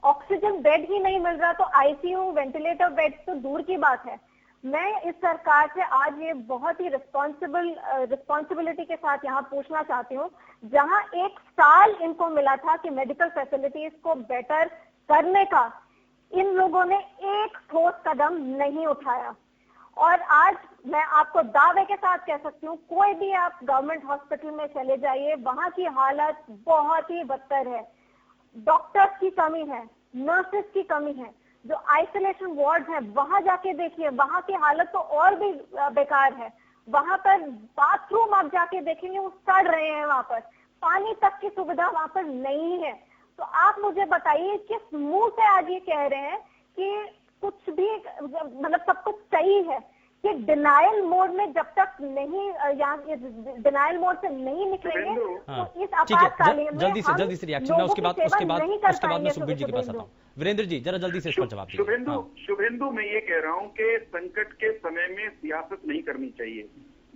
Speaker 9: ऑक्सीजन बेड ही नहीं मिल रहा, तो आईसीयू, वेंटिलेटर बेड तो दूर की बात है। मैं इस सरकार से आज ये बहुत ही रिस्पॉन्सिबिलिटी के साथ यहाँ पूछना चाहती हूँ, जहाँ 1 साल इनको मिला था कि मेडिकल फैसिलिटीज को बेटर करने का, इन लोगों ने एक ठोस कदम नहीं उठाया। और आज मैं आपको दावे के साथ कह सकती हूँ, कोई भी आप गवर्नमेंट हॉस्पिटल में चले जाइए, वहां की हालत बहुत ही बदतर है। डॉक्टर्स की कमी है, नर्सेस की कमी है, जो आइसोलेशन वार्ड है वहां जाके देखिए, वहां की हालत तो और भी बेकार है। वहां पर बाथरूम आप जाके देखेंगे वो सड़ रहे हैं, वहां पर पानी तक की सुविधा वहां पर नहीं है। तो आप मुझे बताइए किस मुंह से आज ये कह रहे हैं कि कुछ भी मतलब सब कुछ सही है, कि डिनायल मोड में जब तक नहीं यहाँ डिनायल मोड से नहीं निकलेंगे तो इस आपातकालीन में
Speaker 2: जल्दी से रिएक्शन है, उसके बाद मैं सुखबीर जी के पास आता हूँ। वीरेंद्र जी जरा जल्दी से इस पर जवाब दीजिए।
Speaker 8: शुभेंदु मैं ये कह रहा हूँ कि संकट के समय में सियासत नहीं करनी चाहिए।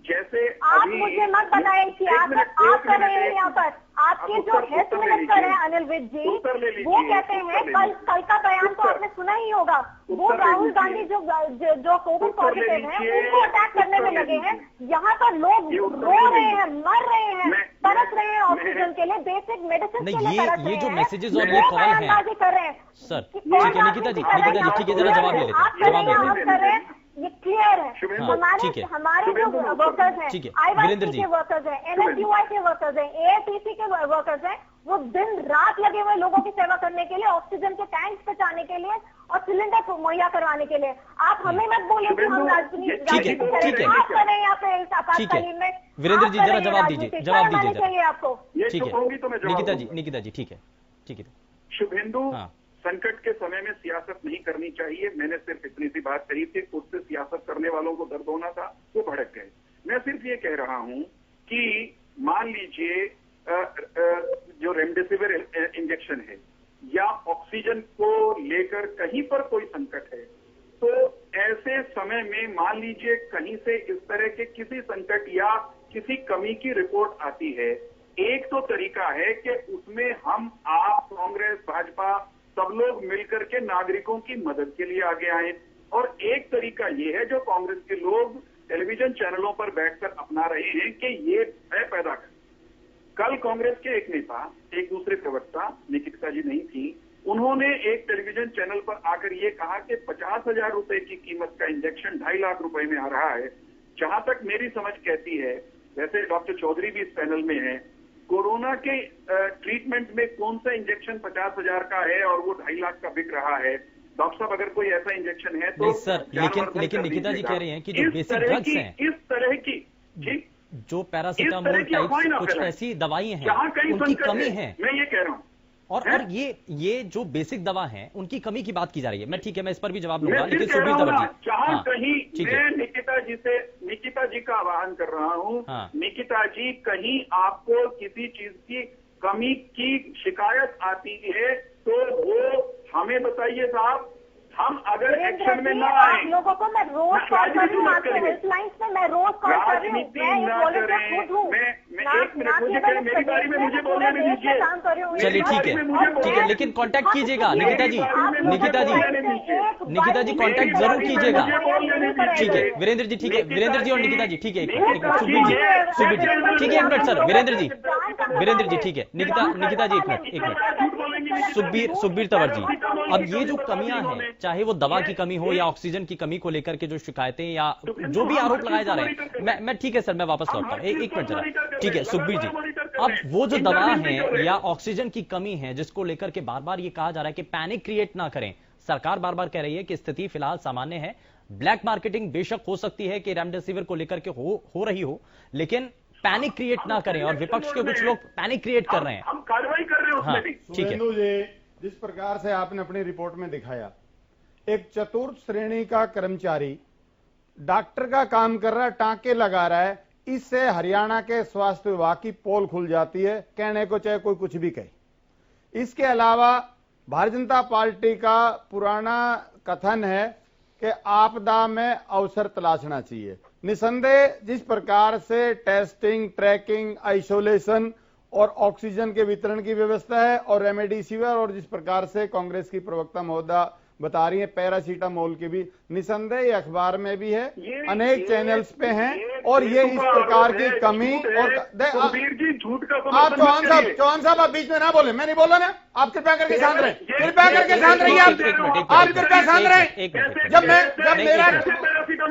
Speaker 8: जैसे
Speaker 9: आप मुझे मत बताएं सियासत आप कर रहे हैं यहाँ पर। आपके जो हेल्थ मिनिस्टर है अनिल विज जी, वो कहते हैं कल का बयान तो आपने सुना ही होगा, वो राहुल गांधी जो कोविड पॉजिटिव है उनको अटैक करने में लगे हैं। यहाँ पर लोग रो रहे हैं, मर रहे हैं, तरस रहे हैं ऑक्सीजन के लिए, बेसिक मेडिसिन के लिए तरस रहे हैं।
Speaker 2: ये जो मैसेजेस और ये कॉल है
Speaker 9: कर रहे हैं
Speaker 2: सर, ठीक है निकिता जी ठीक है, जरा जवाब ले लेते हैं।
Speaker 9: ये क्लियर है। हमारे जो वर्कर्स हैं, आईवाईसी के वर्कर्स हैं, एनएसयूआई के वर्कर्स हैं, एआईटीसी के वर्कर्स हैं, वो दिन रात लगे हुए लोगों की सेवा करने के लिए, ऑक्सीजन के टैंक्स पहुंचाने के लिए और सिलेंडर मुहैया करवाने के लिए। आप हमें मत बोलिए कि हम राजनीति आप कर रहे हैं यहाँ पे इस आपातकालीन में।
Speaker 2: वीरेंद्र जी जरा जवाब दीजिए
Speaker 9: चाहिए आपको।
Speaker 2: ठीक है निकिता जी ठीक है।
Speaker 8: शुभेंदु संकट के समय में सियासत नहीं करनी चाहिए। मैंने सिर्फ इतनी सी बात कही थी, उससे सियासत करने वालों को दर्द होना था, वो भड़क गए। मैं सिर्फ ये कह रहा हूं कि मान लीजिए जो रेमडेसिविर इंजेक्शन है या ऑक्सीजन को लेकर कहीं पर कोई संकट है, तो ऐसे समय में मान लीजिए कहीं से इस तरह के किसी संकट या किसी कमी की रिपोर्ट आती है, एक तो तरीका है कि उसमें हम आप कांग्रेस भाजपा सब लोग मिलकर के नागरिकों की मदद के लिए आगे आए। और एक तरीका ये है जो कांग्रेस के लोग टेलीविजन चैनलों पर बैठकर अपना रहे हैं कि ये भय पैदा करें। कल कांग्रेस के एक नेता, एक दूसरे प्रवक्ता, निकिता जी नहीं थी, उन्होंने एक टेलीविजन चैनल पर आकर ये कहा कि 50,000 रुपए की कीमत का इंजेक्शन 2.5 लाख रुपए में आ रहा है। जहां तक मेरी समझ कहती है, वैसे डॉक्टर चौधरी भी इस पैनल में है, कोरोना के ट्रीटमेंट में कौन सा इंजेक्शन 50,000 का है और वो 2.5 लाख का बिक रहा है? डॉक्टर साहब अगर कोई ऐसा इंजेक्शन है तो
Speaker 2: नहीं सर, लेकिन निकिता जी कह रही हैं कि जो बेसिक ड्रग्स हैं,
Speaker 8: इस तरह की
Speaker 2: जो पैरासिटामोल टाइप कुछ ऐसी दवाइयां हैं उनकी कमी है।
Speaker 8: मैं ये कह रहा हूँ
Speaker 2: और ये जो बेसिक दवा है उनकी कमी की बात की जा रही है। मैं ठीक है, मैं इस पर भी जवाब दूंगा, लेकिन सुखबीर तंवर जी
Speaker 8: जहां कहीं मैं निकिता जी का आह्वान कर रहा हूं, निकिता जी कहीं आपको किसी चीज की कमी की शिकायत आती है तो वो हमें बताइए साहब। हम अगर एक्शन में ना आए,
Speaker 9: लोगों को मैं रोज कॉल कर रही हूँ, आपके हेल्पलाइन में मैं रोज कॉल कर रही हूँ,
Speaker 8: मैं एक मिनट मुझे मेरी बारी में मुझे बोलने में दीजिए।
Speaker 2: चलिए ठीक है, लेकिन कांटेक्ट कीजिएगा निकिता जी कांटेक्ट जरूर कीजिएगा। ठीक है वीरेंद्र जी, ठीक है वीरेंद्र जी और निकिता जी, ठीक है सुखबीर जी ठीक है, एक मिनट सर, वीरेंद्र जी ठीक है, निकिता जी एक मिनट सुखबीर तंवर जी, अब ये जो कमियां हैं, चाहे वो दवा की कमी हो या ऑक्सीजन की कमी को लेकर के जो शिकायतें या जो भी आरोप लगाए जा रहे हैं, मैं ठीक है सर, मैं वापस लौटता हूं, एक मिनट जरा। ठीक है सुखबीर जी, अब वो जो दवा है या ऑक्सीजन की कमी है जिसको लेकर के बार बार ये कहा जा रहा है कि पैनिक क्रिएट ना करें, सरकार बार बार कह रही है कि स्थिति फिलहाल सामान्य है, ब्लैक मार्केटिंग बेशक हो सकती है कि रेमडेसिविर को लेकर के हो रही हो, लेकिन पैनिक क्रिएट ना करें, और विपक्ष के कुछ लोग पैनिक क्रिएट कर रहे हैं,
Speaker 8: हम कार्रवाई कर रहे हैं उसमें भी।
Speaker 2: ठीक है,
Speaker 10: जिस प्रकार से आपने अपनी रिपोर्ट में दिखाया, एक चतुर्थ श्रेणी का कर्मचारी डॉक्टर का काम कर रहा है, टांके लगा रहा है, इससे हरियाणा के स्वास्थ्य विभाग की पोल खुल जाती है, कहने को चाहे कोई कुछ भी कहे। इसके अलावा भारतीय जनता पार्टी का पुराना कथन है कि आपदा में अवसर तलाशना चाहिए। निसंदेह जिस प्रकार से टेस्टिंग, ट्रैकिंग, आइसोलेशन और ऑक्सीजन के वितरण की व्यवस्था है और रेमडेसिविर, और जिस प्रकार से कांग्रेस की प्रवक्ता महोदया बता रही है पैरासीटामोल की भी। निसंदेह अखबार में भी है, अनेक चैनल्स पे हैं, और ये इस प्रकार की कमी। और
Speaker 8: झूठ का
Speaker 10: आप चौहान साहब आप बीच में ना बोले, मैं नहीं बोला ना, आप कृपया करके शांत रहे, कृपया करके शांत रहिए, आप कृपया शांत रहे।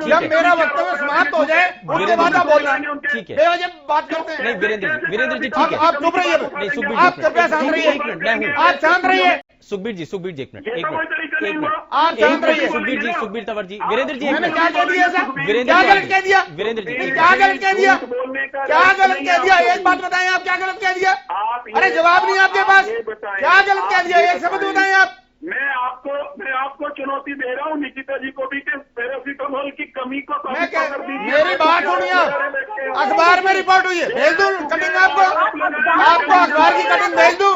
Speaker 10: जब मेरा वक्तव्य समाप्त हो जाए उसके बाद आप बोलना,
Speaker 2: ठीक है,
Speaker 10: बेवजह बात करते हैं।
Speaker 2: नहीं वीरेंद्र जी ठीक है,
Speaker 10: आप चुप रहिए, आप कृपया शांत रहिए, आप शांत रहिए।
Speaker 2: सुखबीर जी एक मिनट,
Speaker 10: आप शांत रहिए।
Speaker 2: सुखबीर तंवर जी, वीरेंद्र जी
Speaker 10: मैंने क्या कह दिया सर?
Speaker 2: वीरेंद्र
Speaker 10: क्या
Speaker 2: जी,
Speaker 10: गलत कह दिया?
Speaker 2: वीरेंद्र जी
Speaker 10: क्या गलत कह दिया? क्या गलत कह दिया? एक बात बताएं, आप क्या गलत कह दिया? अरे जवाब नहीं आपके पास, क्या गलत कह दिया? एक शब्द बताएं आप।
Speaker 8: मैं आपको चुनौती दे रहा हूँ, निकिता जी को भी, कि पैरासीटामोल की कमी को
Speaker 10: मेरी बात सुनिए, अखबार में रिपोर्ट हुई है, भेज दूं कटिंग आपको अखबार की कटिंग भेज दूं?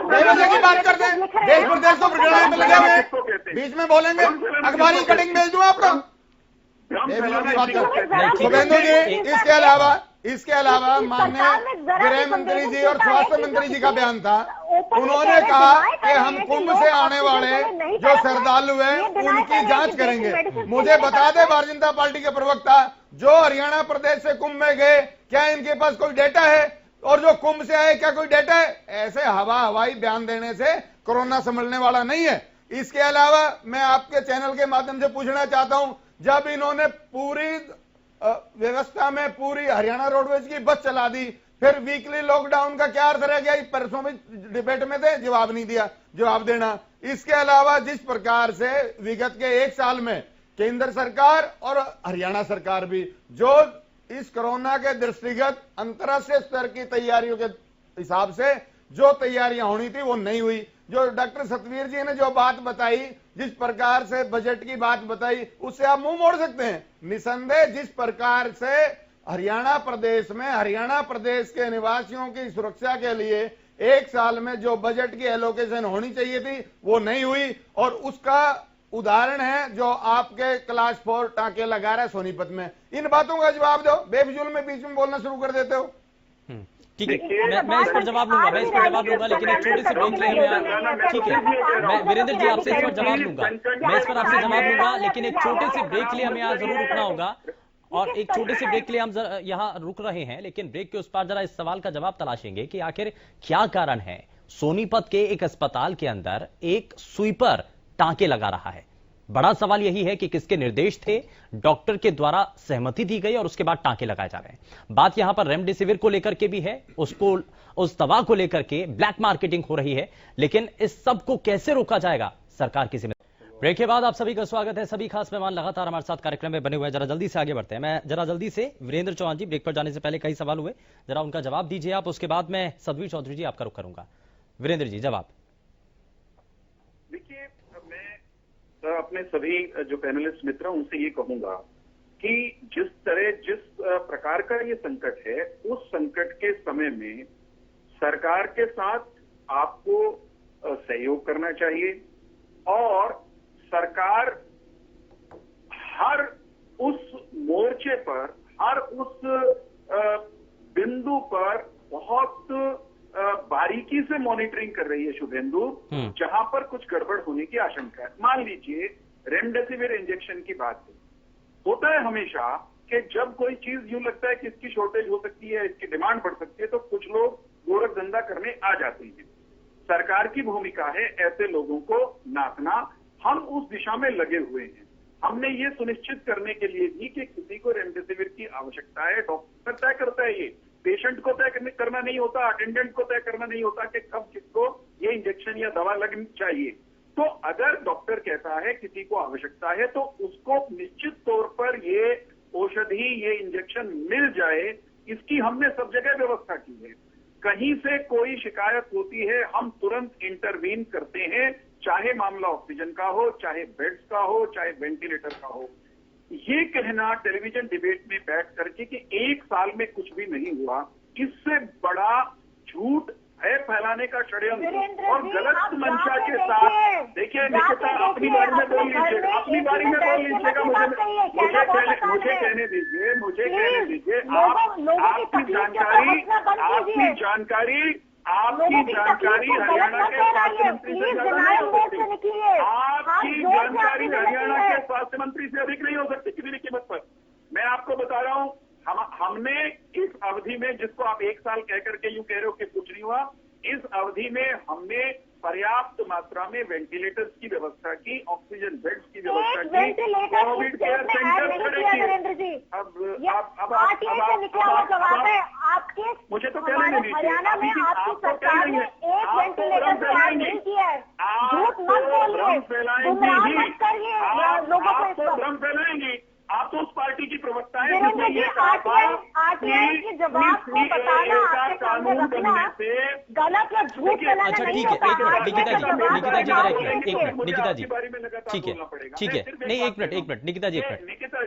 Speaker 10: बेवजह की बात करते हैं, देश प्रदेश को प्रकरण में लगे हुए हैं, बीच में बोलेंगे, अखबार की कटिंग भेज दूं आपको? शुभेंदु जी, इसके अलावा माननीय गृह मंत्री जी और स्वास्थ्य मंत्री जी का बयान था, उन्होंने कहा कि हम कुंभ से आने वाले जो श्रद्धालु हैं उनकी जांच करेंगे। मुझे बता दे भारतीय जनता पार्टी के प्रवक्ता, जो हरियाणा प्रदेश से कुंभ में गए, क्या इनके पास कोई डेटा है? और जो कुंभ से आए, क्या कोई डेटा है? ऐसे हवाई बयान देने से कोरोना संभलने वाला नहीं है। इसके अलावा मैं आपके चैनल के माध्यम से पूछना चाहता हूं, जब इन्होंने पूरी व्यवस्था में पूरी हरियाणा रोडवेज की बस चला दी, फिर वीकली लॉकडाउन का क्या अर्थ रह गया? परसों में डिबेट में थे, जवाब नहीं दिया, जवाब देना। इसके अलावा जिस प्रकार से विगत के 1 साल में केंद्र सरकार और हरियाणा सरकार भी जो इस कोरोना के दृष्टिगत अंतर्राष्ट्रीय स्तर की तैयारियों के हिसाब से जो तैयारियां होनी थी वो नहीं हुई। जो डॉक्टर सतवीर जी ने जो बात बताई, जिस प्रकार से बजट की बात बताई, उससे आप मुंह मोड़ सकते हैं। निसंदेह जिस प्रकार से हरियाणा प्रदेश में हरियाणा प्रदेश के निवासियों की सुरक्षा के लिए 1 साल में जो बजट की एलोकेशन होनी चाहिए थी वो नहीं हुई, और उसका उदाहरण है जो आपके क्लास 4 टांके लगा रहा है सोनीपत में। इन बातों का जवाब दो, बेफिजूल में बीच में बोलना शुरू कर देते हो।
Speaker 2: ठीक है, मैं इस पर जवाब लूंगा, लेकिन एक छोटे से ब्रेक लेंगे। ठीक है, मैं वीरेंद्र जी आपसे इस पर जवाब लूंगा, मैं इस पर आपसे जवाब लूंगा, लेकिन एक छोटे से ब्रेक के लिए हमें यहाँ जरूर रुकना होगा, और एक छोटे से ब्रेक के लिए हम यहाँ रुक रहे हैं, लेकिन ब्रेक के उस पार जरा इस सवाल का जवाब तलाशेंगे कि आखिर क्या कारण है सोनीपत के एक अस्पताल के अंदर एक स्वीपर टांके लगा रहा है। बड़ा सवाल यही है कि किसके निर्देश थे, डॉक्टर के द्वारा सहमति दी गई और उसके बाद टांके लगाए जा रहे हैं। बात यहां पर रेमडेसिविर को लेकर के भी है, उस दवा को लेकर के ब्लैक मार्केटिंग हो रही है, लेकिन इस सब को कैसे रोका जाएगा, सरकार की जिम्मेदारी। ब्रेक के बाद आप सभी का स्वागत है। सभी खास मेहमान लगातार हमारे साथ कार्यक्रम में बने हुए हैं। जरा जल्दी से आगे बढ़ते हैं। मैं जरा जल्दी से वीरेंद्र चौहान जी, ब्रेक पर जाने से पहले कई सवाल हुए, जरा उनका जवाब दीजिए आप, उसके बाद मैं सतवीर चौधरी जी आपका रुख करूंगा। वीरेंद्र जी जवाब।
Speaker 8: देखिए, मैं अपने सभी जो पैनलिस्ट मित्र हैं उनसे ये कहूंगा कि जिस प्रकार का ये संकट है, उस संकट के समय में सरकार के साथ आपको सहयोग करना चाहिए, और सरकार हर उस मोर्चे पर, हर उस बिंदु पर बहुत बारीकी से मॉनिटरिंग कर रही है शुभेंदु, जहां पर कुछ गड़बड़ होने की आशंका है। मान लीजिए रेमडेसिविर इंजेक्शन की बात है, होता है हमेशा कि जब कोई चीज यूं लगता है कि इसकी शॉर्टेज हो सकती है, इसकी डिमांड बढ़ सकती है, तो कुछ लोग गोरख धंधा करने आ जाते हैं। सरकार की भूमिका है ऐसे लोगों को नापना। हम उस दिशा में लगे हुए हैं। हमने ये सुनिश्चित करने के लिए भी कि किसी को रेमडेसिविर की आवश्यकता है, डॉक्टर तय करता है, ये पेशेंट को तय करना नहीं होता, अटेंडेंट को तय करना नहीं होता कि कब किसको ये इंजेक्शन या दवा लगनी चाहिए। तो अगर डॉक्टर कहता है किसी को आवश्यकता है, तो उसको निश्चित तौर पर ये औषधि, ये इंजेक्शन मिल जाए, इसकी हमने सब जगह व्यवस्था की है। कहीं से कोई शिकायत होती है, हम तुरंत इंटरवीन करते हैं, चाहे मामला ऑक्सीजन का हो, चाहे बेड्स का हो, चाहे वेंटिलेटर का हो। ये कहना टेलीविजन डिबेट में बैठ करके कि 1 साल में कुछ भी नहीं हुआ, इससे बड़ा झूठ है फैलाने का षड्यंत्र और गलत मंशा के साथ। देखिए निकिता, अपनी बारी में बोल लीजिएगा, अपनी बारी में बोल लीजिएगा, मुझे कहने दीजिए, आपकी जानकारी आपकी जानकारी हरियाणा के स्वास्थ्य मंत्री से ज्यादा नहीं हो सकती। आपकी जानकारी हरियाणा के स्वास्थ्य मंत्री से अधिक नहीं हो सकती किसी भी कीमत पर। मैं आपको बता रहा हूं, हमने इस अवधि में, जिसको आप 1 साल कह करके यूं कह रहे हो कि कुछ नहीं हुआ, इस अवधि में हमने पर्याप्त मात्रा में वेंटिलेटर्स की व्यवस्था की, ऑक्सीजन बेड्स की व्यवस्था की, कोविड केयर सेंटर खड़े किए। मुझे तो कह रहे नहीं, आपको कह रही है, आपको भ्रम फैलाएंगी ही, आपको भ्रम फैलाएंगी। आप तो उस पार्टी की प्रवक्ता है जिसने ये कहा था कि कानून बनने से
Speaker 9: गलत या झूठ फैलाना
Speaker 2: अच्छा
Speaker 9: नहीं
Speaker 2: ठीक है,
Speaker 9: होता।
Speaker 2: एक मिनट निकिता जी, ठीक है, ठीक है, नहीं एक मिनट निकिता जी,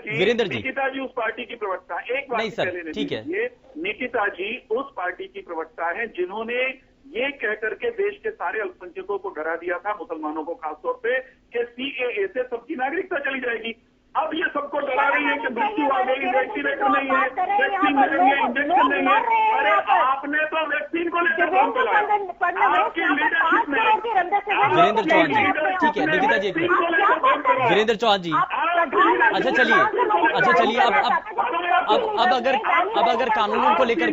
Speaker 2: वीरेंद्र जी,
Speaker 8: निकिता जी उस पार्टी की प्रवक्ता है। एक बात
Speaker 2: नहीं सर, ठीक है,
Speaker 8: ये निकिता जी उस पार्टी की प्रवक्ता है जिन्होंने ये कह करके देश के सारे अल्पसंख्यकों को डरा दिया था, मुसलमानों को खासतौर पे, कि सीएए से सबकी नागरिकता चली जाएगी। अब ये सबको डरा रही है कि मृत्यु आ गई, वैक्सीनेटर नहीं है, वैक्सीन नहीं है, इंजेक्शन नहीं है। अरे आपने तो वैक्सीन को लेकर कौन चलाया? आपकी लीडरशिप में
Speaker 2: वीरेंद्र चौहान जी, ठीक है, निकिता जी, वीरेंद्र चौहान जी, अच्छा चलिए, अब अगर कानूनों को लेकर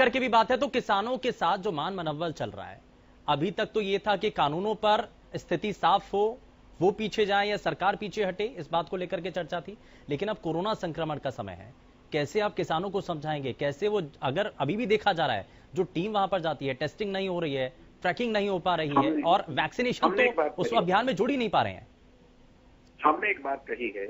Speaker 2: के भी बात है, तो किसानों के साथ जो मान मनव्वल चल रहा है, अभी तक तो ये था कि कानूनों पर स्थिति साफ हो, वो पीछे जाए या सरकार पीछे हटे, इस बात को लेकर के चर्चा थी। लेकिन अब कोरोना संक्रमण का समय है, कैसे आप किसानों को समझाएंगे? कैसे वो, अगर अभी भी देखा जा रहा है जो टीम वहां पर जाती है, टेस्टिंग नहीं हो रही है, ट्रैकिंग नहीं हो पा रही है, और वैक्सीनेशन तो उस अभियान में जुड़ ही नहीं पा रहे हैं।
Speaker 8: हमने एक बात कही है,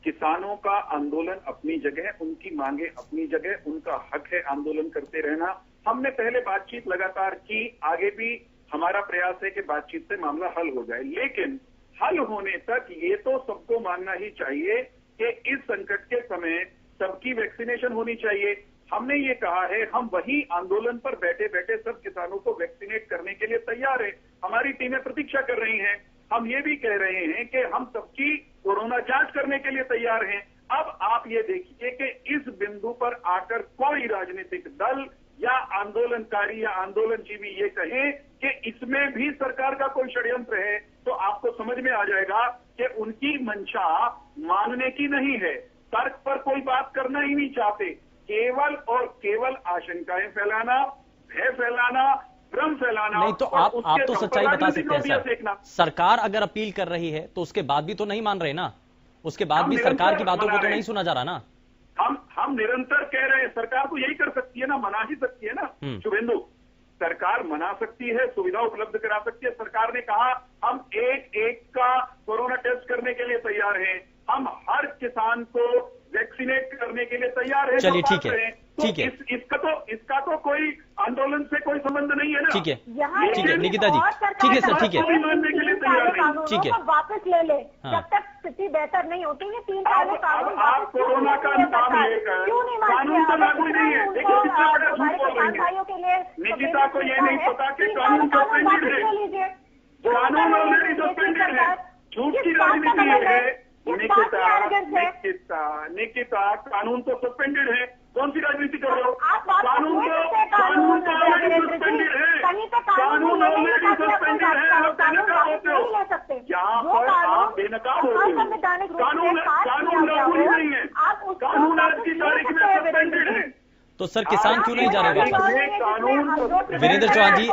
Speaker 8: किसानों का आंदोलन अपनी जगह, उनकी मांगे अपनी जगह, उनका हक है आंदोलन करते रहना। हमने पहले बातचीत लगातार की, आगे भी हमारा प्रयास है कि बातचीत से मामला हल हो जाए। लेकिन हल होने तक ये तो सबको मानना ही चाहिए कि इस संकट के समय सबकी वैक्सीनेशन होनी चाहिए। हमने ये कहा है, हम वही आंदोलन पर बैठे बैठे सब किसानों को वैक्सीनेट करने के लिए तैयार है, हमारी टीमें प्रतीक्षा कर रही हैं। हम ये भी कह रहे हैं कि हम सबकी कोरोना जांच करने के लिए तैयार हैं। अब आप ये देखिए कि इस बिंदु पर आकर कोई राजनीतिक दल या आंदोलनकारी या आंदोलनजीवी ये कहें कि इसमें भी सरकार का कोई षड्यंत्र है, तो आपको समझ में आ जाएगा कि उनकी मंशा मानने की नहीं है, तर्क पर कोई बात करना ही नहीं चाहते, केवल और केवल आशंकाएं फैलाना, भय फैलाना, भ्रम फैलाना।
Speaker 2: नहीं तो आप तो सच्चाई बता सकते हैं सर, सरकार अगर अपील कर रही है तो उसके बाद भी तो नहीं मान रहे ना, उसके बाद भी सरकार की बातों को तो नहीं सुना जा रहा ना।
Speaker 8: हम निरंतर कह रहे हैं, सरकार तो यही कर सकती है ना, मना ही सकती है ना शुभेंदु। सरकार मना सकती है, सुविधा उपलब्ध करा सकती है। सरकार ने कहा हम एक का कोरोना टेस्ट करने के लिए तैयार हैं, हम हर किसान को वैक्सीनेट करने के लिए तैयार हैं।
Speaker 2: चलिए ठीक है, ठीक है,
Speaker 8: इसका तो कोई आंदोलन से कोई संबंध नहीं है ना।
Speaker 2: ठीक है, ठीक है निकिता जी, ठीक है सर, ठीक है,
Speaker 8: मानने के लिए तैयार नहीं,
Speaker 2: ठीक है,
Speaker 9: वापस ले ले, जब तक स्थिति बेहतर नहीं होती है। 3 साल में कानून
Speaker 8: आप कोरोना का नाम लेकर कानून तो लागू नहीं है। देखिए कितना बड़ा झूठ बोल रही है निकिता को, ये नहीं पता कि कानून सस्पेंडेड है, कानून ऑलरेडी सस्पेंडेड है, झूठ की राजनीति है। निकिता कानून तो सस्पेंडेड है, कौन सी राजनीति कर रहे हो? कानून तो ऑलरेडी सस्पेंडेड है, कानून ऑलरेडी सस्पेंडेड है, आप बेनकाब होते हो। यहाँ पर आप बेनकाब होते हो, कानून लागू ही नहीं है, कानून आज की तारीख में सस्पेंडेड है।
Speaker 2: तो सर किसान क्यों नहीं जा रहे वापस? वीरेंद्र चौहान जी,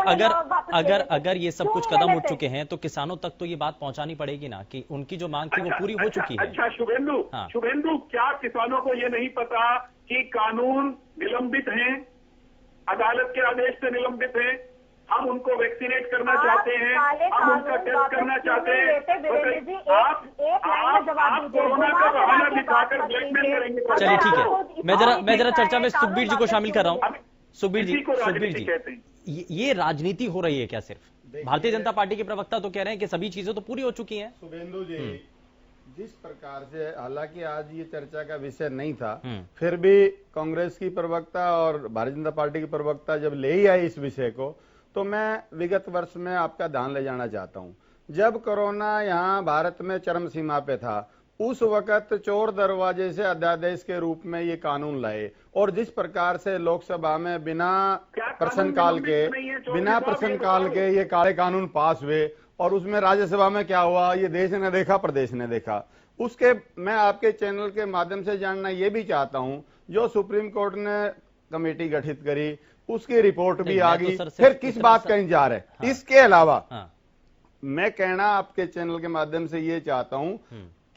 Speaker 2: अगर ये सब कुछ कदम उठ चुके हैं तो किसानों तक तो ये बात पहुंचानी पड़ेगी ना कि उनकी जो मांग थी वो पूरी हो चुकी है।
Speaker 8: अच्छा शुभेंदु, क्या किसानों को ये नहीं पता कि कानून निलंबित हैं, अदालत के आदेश से निलंबित हैं? हम उनको वैक्सीनेट करना चाहते हैं, हम उनका टेस्ट करना चाहते हैं। आप कोरोना का बहाना दिखाकर ब्लैकमेल करेंगे।
Speaker 2: चलिए ठीक है, मैं जरा चर्चा में सुखबीर जी को शामिल कर रहा हूँ। सुखबीर जी, ये राजनीति हो रही है क्या सिर्फ? भारतीय जनता पार्टी के प्रवक्ता तो कह रहे हैं कि सभी चीजें तो पूरी हो चुकी हैं।
Speaker 10: शुभेंदु जी, जिस प्रकार से, हालांकि आज ये चर्चा का विषय नहीं था, फिर भी कांग्रेस की प्रवक्ता और भारतीय जनता पार्टी की प्रवक्ता जब ले ही आई इस विषय को, तो मैं विगत वर्ष में आपका ध्यान ले जाना चाहता हूं। जब कोरोना यहां भारत में चरम सीमा पे था, उस वक्त चोर दरवाजे से अध्यादेश के रूप में ये कानून लाए, और जिस प्रकार से लोकसभा में बिना प्रश्नकाल के ये काले कानून पास हुए, और उसमें राज्यसभा में क्या हुआ ये देश ने देखा, प्रदेश ने देखा। उसके मैं आपके चैनल के माध्यम से जानना ये भी चाहता हूं, जो सुप्रीम कोर्ट ने कमेटी गठित करी उसकी रिपोर्ट भी आ गई, फिर किस बात का इंतजार है? हाँ। इसके अलावा मैं कहना आपके चैनल के माध्यम से ये चाहता हूं,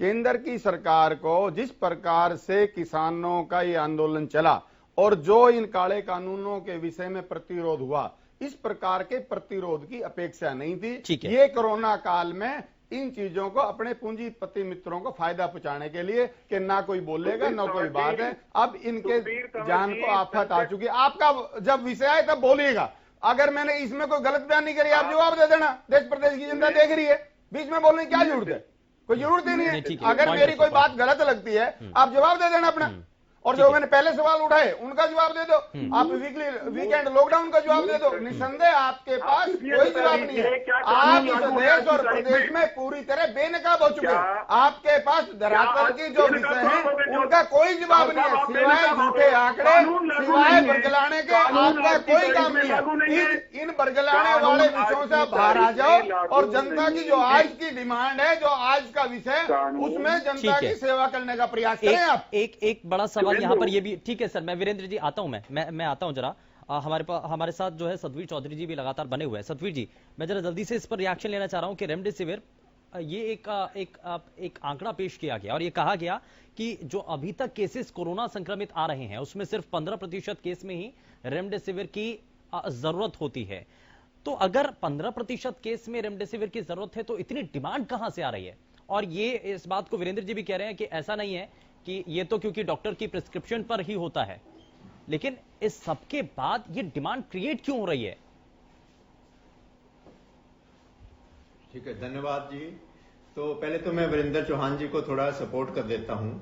Speaker 10: केंद्र की सरकार को जिस प्रकार से किसानों का ये आंदोलन चला और जो इन काले कानूनों के विषय में प्रतिरोध हुआ, इस प्रकार के प्रतिरोध की अपेक्षा नहीं थी। ये कोरोना काल में इन चीजों को अपने पूंजीपति मित्रों को फायदा पहुंचाने के लिए कि ना कोई बोलेगा ना कोई बात है, अब इनके जान को आफत आ चुकी है। आपका जब विषय आए तब बोलिएगा, अगर मैंने इसमें कोई गलत बयान नहीं करी आप जवाब दे देना, देश प्रदेश की जनता देख रही है, बीच में बोलने की क्या जरूरत है? कोई जरूरत ही नहीं है। अगर मेरी कोई बात गलत लगती है आप जवाब दे देना अपना, और जो मैंने पहले सवाल उठाए उनका जवाब दे दो, आप वीकेंड लॉकडाउन का जवाब दे दो, निसंदेह आपके पास कोई जवाब नहीं है। आप इस देश और प्रदेश में पूरी तरह बेनकाब हो चुके हैं, आपके पास धरातल की जो विषय है उनका कोई जवाब नहीं है, सिवाय झूठे आंकड़े, सिवाय बरगलाने के आपका कोई काम नहीं है। इन बरगलाने वाले विषयों से आप बाहर आ जाओ और जनता की जो आज की डिमांड है, जो आज का विषय, उसमें जनता की सेवा करने का प्रयास करें आप।
Speaker 2: एक बड़ा सवाल यहाँ पर ये भी, ठीक है सर, मैं वीरेंद्र जी आता हूं, मैं आता हूं जरा, हमारे साथ जो है सतवीर चौधरी जी भी लगातार बने हुए हैं। सतवीर जी, मैं जरा जल्दी से इस पर रिएक्शन लेना चाह रहा हूं कि रेमडेसिविर, ये एक आंकड़ा पेश किया गया और ये कहा गया कि जो अभी तक केसेस कोरोना संक्रमित आ रहे हैं उसमें सिर्फ 15% केस में ही रेमडेसिविर की जरूरत होती है। तो अगर 15% केस में रेमडेसिविर की जरूरत है तो इतनी डिमांड कहां से आ रही है? और ये इस बात को वीरेंद्र जी भी कह रहे हैं कि ऐसा नहीं है कि ये तो क्योंकि डॉक्टर की प्रिस्क्रिप्शन पर ही होता है, लेकिन इस सबके बाद ये डिमांड क्रिएट क्यों हो रही है?
Speaker 7: ठीक है, धन्यवाद जी। तो पहले तो मैं वीरेंद्र चौहान जी को थोड़ा सपोर्ट कर देता हूं।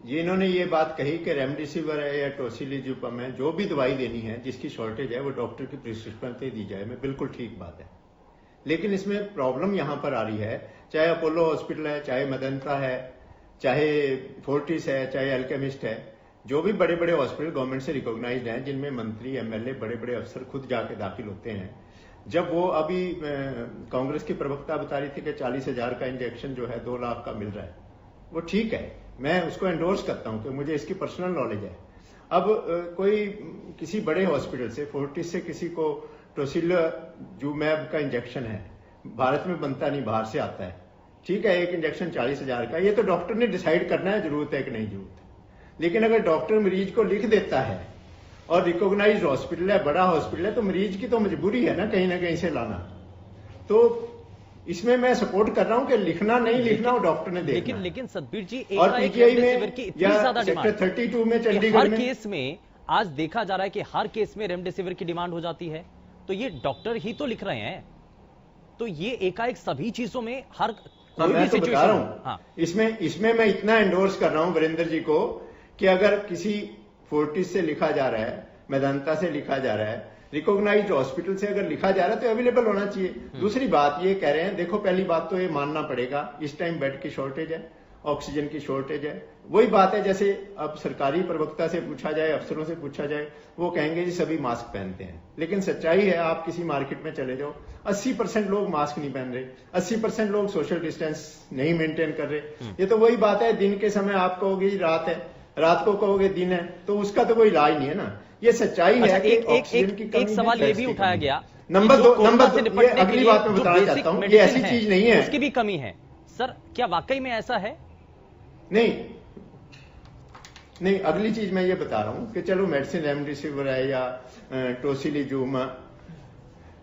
Speaker 7: ये इन्होंने ये बात कही कि रेमडेसिविर है या टोसिलिजुमैब है, जो भी दवाई देनी है जिसकी शॉर्टेज है वो डॉक्टर की प्रिस्क्रिप्शन पे दी जाए, मैं बिल्कुल ठीक बात है। लेकिन इसमें प्रॉब्लम यहां पर आ रही है, चाहे अपोलो हॉस्पिटल है, चाहे मेदांता है, चाहे फोर्टिस है, चाहे अल्केमिस्ट है, जो भी बड़े बड़े हॉस्पिटल गवर्नमेंट से रिकॉग्नाइज्ड हैं, जिनमें मंत्री, एमएलए, बड़े बड़े अफसर खुद जाके दाखिल होते हैं। जब वो अभी कांग्रेस की प्रवक्ता बता रही थी कि 40,000 का इंजेक्शन जो है 2 लाख का मिल रहा है, वो ठीक है, मैं उसको एंडोर्स करता हूं कि मुझे इसकी पर्सनल नॉलेज है। अब कोई किसी बड़े हॉस्पिटल से, फोर्टिस से किसी को टोसिलिजुमैब का इंजेक्शन है, भारत में बनता नहीं, बाहर से आता है, ठीक है, एक इंजेक्शन 40,000 का, ये तो डॉक्टर ने डिसाइड करना है जरूरत है कि नहीं जरूरत है। लेकिन अगर डॉक्टर मरीज को लिख देता है और रिकॉग्नाइज्ड हॉस्पिटल है, बड़ा हॉस्पिटल है, तो मरीज की तो मजबूरी है ना कहीं से लाना। तो इसमें मैं सपोर्ट कर रहा हूं कि लिखना नहीं लिखना वो डॉक्टर ने देखना।
Speaker 2: लेकिन सतबीर जी,
Speaker 7: और पीजीआई में या सेक्टर 32 में, चंडीगढ़ में,
Speaker 2: हर केस में आज देखा जा रहा है कि हर केस में रेमडेसिविर की डिमांड हो जाती है, तो ये डॉक्टर ही तो लिख रहे हैं, तो ये एकाएक सभी चीजों में हर
Speaker 7: मैं तो बता रहा हूं। हाँ। इसमें मैं इतना एंडोर्स कर रहा हूं वीरेंद्र जी को कि अगर किसी फोर्टिस से लिखा जा रहा है, मेदांता से लिखा जा रहा है, रिकॉग्नाइज्ड हॉस्पिटल से अगर लिखा जा रहा है तो अवेलेबल होना चाहिए। दूसरी बात ये कह रहे हैं, देखो पहली बात तो ये मानना पड़ेगा, इस टाइम बेड की शॉर्टेज है, ऑक्सीजन की शॉर्टेज है। वही बात है जैसे अब सरकारी प्रवक्ता से पूछा जाए, अफसरों से पूछा जाए, वो कहेंगे जी सभी मास्क पहनते हैं, लेकिन सच्चाई है आप किसी मार्केट में चले जाओ, 80% लोग मास्क नहीं पहन रहे, 80% लोग सोशल डिस्टेंस नहीं मेंटेन कर रहे। ये तो वही बात है, दिन के समय आप कहोगे रात है, रात को कहोगे दिन है, तो उसका तो कोई इलाज नहीं है ना। ये सच्चाई है कि ऑक्सीजन की कमी
Speaker 2: एक सवाल ये भी उठाया गया,
Speaker 7: नंबर 2 अगली बात मैं बताना चाहता हूँ, ये ऐसी चीज नहीं है,
Speaker 2: उसकी भी कमी है। सर क्या वाकई में ऐसा है?
Speaker 7: नहीं, अगली चीज मैं ये बता रहा हूं कि चलो मेडिसिन रेमडेसिविर है या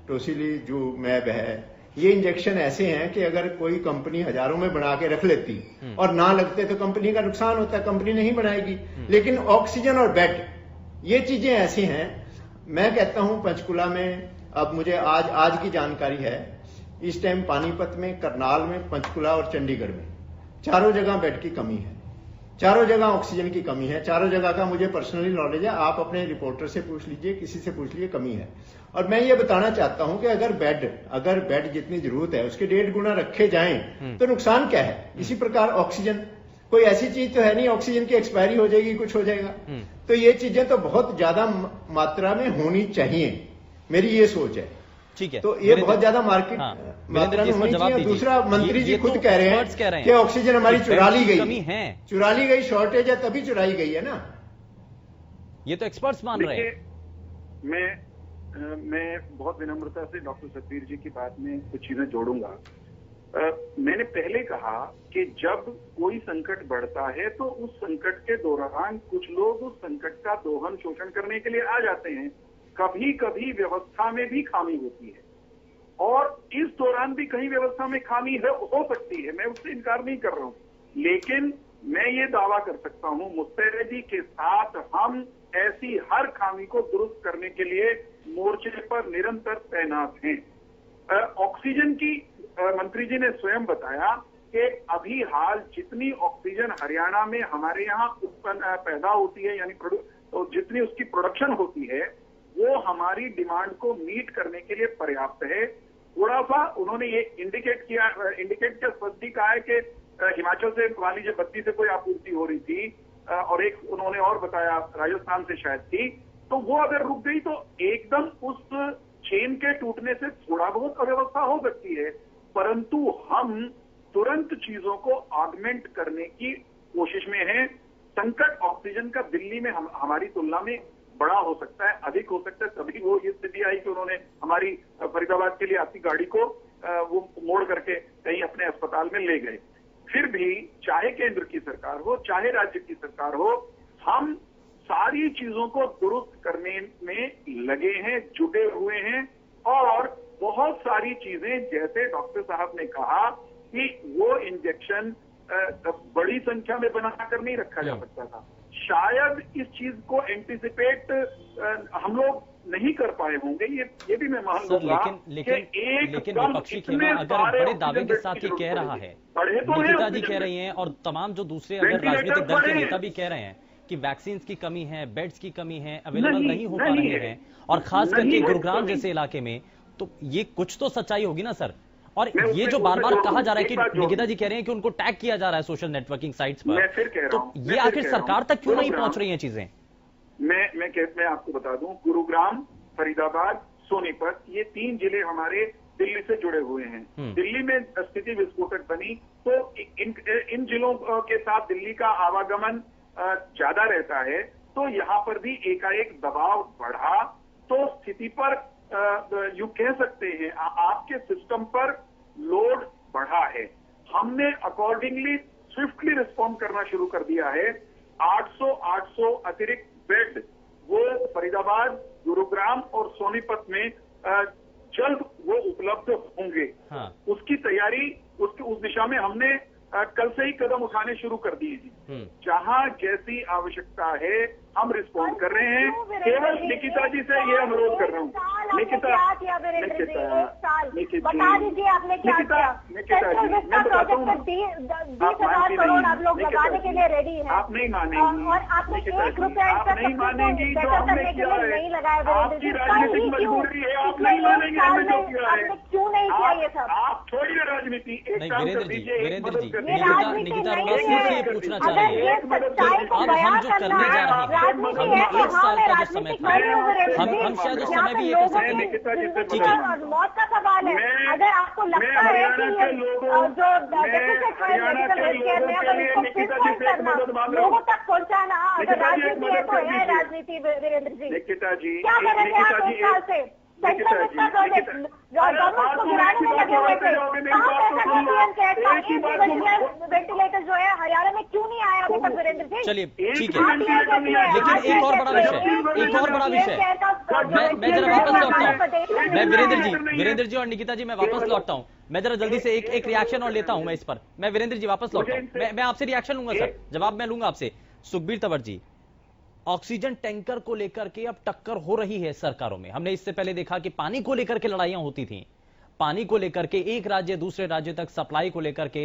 Speaker 7: टोसिलिजुमैब है, ये इंजेक्शन ऐसे हैं कि अगर कोई कंपनी हजारों में बना के रख लेती और ना लगते तो कंपनी का नुकसान होता है, कंपनी नहीं बनाएगी। लेकिन ऑक्सीजन और बेड, ये चीजें ऐसी हैं, मैं कहता हूं पंचकुला में, अब मुझे आज की जानकारी है, इस टाइम पानीपत में, करनाल में, पंचकुला और चंडीगढ़ में चारों जगह बेड की कमी है। चारों जगह ऑक्सीजन की कमी है, चारों जगह का मुझे पर्सनली नॉलेज है, आप अपने रिपोर्टर से पूछ लीजिए, किसी से पूछ लीजिए, कमी है। और मैं ये बताना चाहता हूं कि अगर बेड जितनी जरूरत है उसके 1.5 गुना रखे जाएं तो नुकसान क्या है। इसी प्रकार ऑक्सीजन कोई ऐसी चीज तो है नहीं ऑक्सीजन की एक्सपायरी हो जाएगी, कुछ हो जाएगा। तो ये चीजें तो बहुत ज्यादा मात्रा में होनी चाहिए, मेरी ये सोच है।
Speaker 2: ठीक है,
Speaker 7: तो ये बहुत ज्यादा मार्केट मात्रा में होनी चाहिए। दूसरा, मंत्री जी खुद कह रहे हैं कि ऑक्सीजन हमारी चुरा ली गई, शॉर्टेज है तभी चुराई गई है ना।
Speaker 2: ये तो एक्सपर्ट्स मान रहे हैं।
Speaker 8: मैं बहुत विनम्रता से डॉक्टर सतबीर जी की बात में कुछ चीजें जोड़ूंगा। मैंने पहले कहा कि जब कोई संकट बढ़ता है तो उस संकट के दौरान कुछ लोग उस संकट का दोहन शोषण करने के लिए आ जाते हैं। कभी कभी व्यवस्था में भी खामी होती है और इस दौरान भी कहीं व्यवस्था में खामी हो सकती है, मैं उससे इनकार नहीं कर रहा हूं। लेकिन मैं ये दावा कर सकता हूं मुस्तैदी के साथ हम ऐसी हर खामी को दुरुस्त करने के लिए मोर्चे पर निरंतर तैनात हैं। ऑक्सीजन की मंत्री जी ने स्वयं बताया कि अभी हाल जितनी ऑक्सीजन हरियाणा में हमारे यहाँ उत्पन्न पैदा होती है, यानी तो जितनी उसकी प्रोडक्शन होती है वो हमारी डिमांड को मीट करने के लिए पर्याप्त है। थोड़ा सा उन्होंने ये इंडिकेट के स्पष्ट ही कहा है कि हिमाचल से मान लीजिए 32 से कोई आपूर्ति हो रही थी और एक उन्होंने और बताया राजस्थान से शायद थी, तो वो अगर रुक गई तो एकदम उस चेन के टूटने से थोड़ा बहुत अव्यवस्था हो सकती है, परंतु हम तुरंत चीजों को ऑगमेंट करने की कोशिश में हैं। संकट ऑक्सीजन का दिल्ली में हमारी तुलना में बड़ा हो सकता है, अधिक हो सकता है, तभी वो ये स्थिति आई कि उन्होंने हमारी फरीदाबाद के लिए आती गाड़ी को वो मोड़ करके कहीं अपने अस्पताल में ले गए। फिर भी चाहे केंद्र की सरकार हो चाहे राज्य की सरकार हो, हम सारी चीजों को दुरुस्त करने में लगे हैं, जुटे हुए हैं। और बहुत सारी चीजें जैसे डॉक्टर साहब ने कहा कि वो इंजेक्शन बड़ी संख्या में बनाकर नहीं रखा जा सकता था, शायद इस चीज को एंटिसिपेट हम लोग नहीं कर पाए होंगे, ये भी मैं मान लूंगा।
Speaker 2: लेकिन विपक्षी खेमा अगर बड़े दावे के साथ ये कह रहा है, निकिता जी कह रही हैं और तमाम जो दूसरे अगर राजनीतिक दल के नेता भी कह रहे हैं कि वैक्सीन की कमी है, बेड्स की कमी है, अवेलेबल नहीं हो पा रहे हैं, और खास करके गुरुग्राम जैसे इलाके में, तो ये कुछ तो सच्चाई होगी ना सर। और ये जो बार बार कहा जा रहा है कि निकिता जी कह रहे हैं कि उनको टैग किया जा रहा है सोशल नेटवर्किंग साइट्स पर, तो ये आखिर सरकार तक क्यों नहीं पहुंच रही हैं चीजें?
Speaker 8: मैं आपको बता दूं, गुरुग्राम, फरीदाबाद, सोनीपत, ये 3 जिले हमारे दिल्ली से जुड़े हुए हैं। दिल्ली में स्थिति विस्फोटक बनी तो इन जिलों के साथ दिल्ली का आवागमन ज्यादा रहता है, तो यहां पर भी एकाएक दबाव बढ़ा तो स्थिति पर यू कह सकते हैं आपके सिस्टम पर लोड बढ़ा है। हमने अकॉर्डिंगली स्विफ्टली रिस्पॉन्ड करना शुरू कर दिया है। 800 अतिरिक्त बेड वो फरीदाबाद, गुरुग्राम और सोनीपत में जल्द वो उपलब्ध होंगे। उसकी तैयारी उस दिशा में हमने कल से ही कदम उठाने शुरू कर दिए जी। जहां जैसी आवश्यकता है हम रिस्पॉन्ड कर रहे हैं। केवल निकिता जी से ये अनुरोध कर रहा हूँ, निकिता जी
Speaker 9: बता दीजिए आपने क्या किया। मैं बताता हूँ 20,000 करोड़ आप लोग लगाने के लिए रेडी हैं।
Speaker 8: आप नहीं मानेंगी
Speaker 9: और आपने 1 रुपया
Speaker 8: नहीं मानेंगी जो हमने किया है,
Speaker 9: नहीं लगाया।
Speaker 8: आपकी राजनीतिक मजबूरी है, आप नहीं मानेंगे हमने जो किया है।
Speaker 9: क्यों नहीं किया ये सब?
Speaker 8: आप छोड़िए राजनीति,
Speaker 2: वीरेंद्र जी निकिता अरोड़ा सिर्फ ये पूछना चाह रही है, अब हम जो करने जा रहे हैं, हमने 1 साल का जो समय था, हम शायद उस समय भी ये कर सकते हैं। ठीक है,
Speaker 9: मौत का सवाल है। अगर आपको लगता है कि ये जो डेफिसिट है मेडिकल हेल्थ केयर में, अगर इसको फिक्स करना, लोगों तक पहुंचाना, अगर राजनीति है तो है राजनीति। वीरेंद्र जी क्या करेंगे आप 1 साल से? सेंट्रल गवर्नमेंट को गिराने में लगे हुए थे। वेंटिलेटर जो है हरियाणा में क्यों नहीं आया अभी तक? वीरेंद्र जी
Speaker 2: चलिए ठीक है, लेकिन एक और बड़ा विषय मैं जरा वापस लौटता हूँ। मैं वीरेंद्र जी और निकिता जी मैं वापस लौटता हूँ। मैं जरा जल्दी से एक रिएक्शन और लेता हूं मैं इस पर। मैं वीरेंद्र जी वापस लौटता हूँ, मैं आपसे रिएक्शन लूंगा सर, जवाब मैं लूंगा आपसे। सुखबीर तंवर जी, ऑक्सीजन टैंकर को लेकर के अब टक्कर हो रही है सरकारों में। हमने इससे पहले देखा कि पानी को लेकर के लड़ाइयां होती थी, पानी को लेकर के एक राज्य दूसरे राज्य तक सप्लाई को लेकर के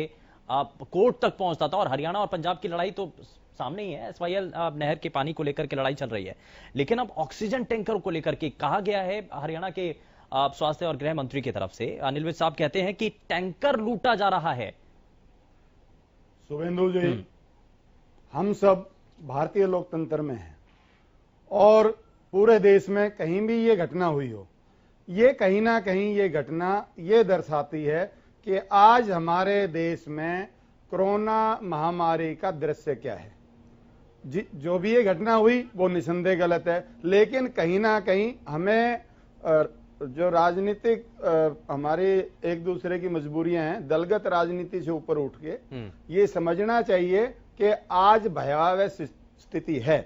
Speaker 2: कोर्ट तक पहुंचता था, और हरियाणा और पंजाब की लड़ाई तो सामने ही है, SYL नहर के पानी को लेकर के लड़ाई चल रही है। लेकिन अब ऑक्सीजन टैंकर को लेकर के कहा गया है हरियाणा के स्वास्थ्य और गृह मंत्री की तरफ से, अनिल विज साहब कहते हैं कि टैंकर लूटा जा रहा है।
Speaker 10: शुभेंदु जी, हम सब भारतीय लोकतंत्र में हैं और पूरे देश में कहीं भी ये घटना हुई हो, ये कहीं ना कहीं ये घटना ये दर्शाती है कि आज हमारे देश में कोरोना महामारी का दृश्य क्या है। जो भी ये घटना हुई वो निसंदेह गलत है, लेकिन कहीं ना कहीं हमें जो राजनीतिक हमारी एक दूसरे की मजबूरियां हैं, दलगत राजनीति से ऊपर उठ के ये समझना चाहिए कि आज भयावह स्थिति है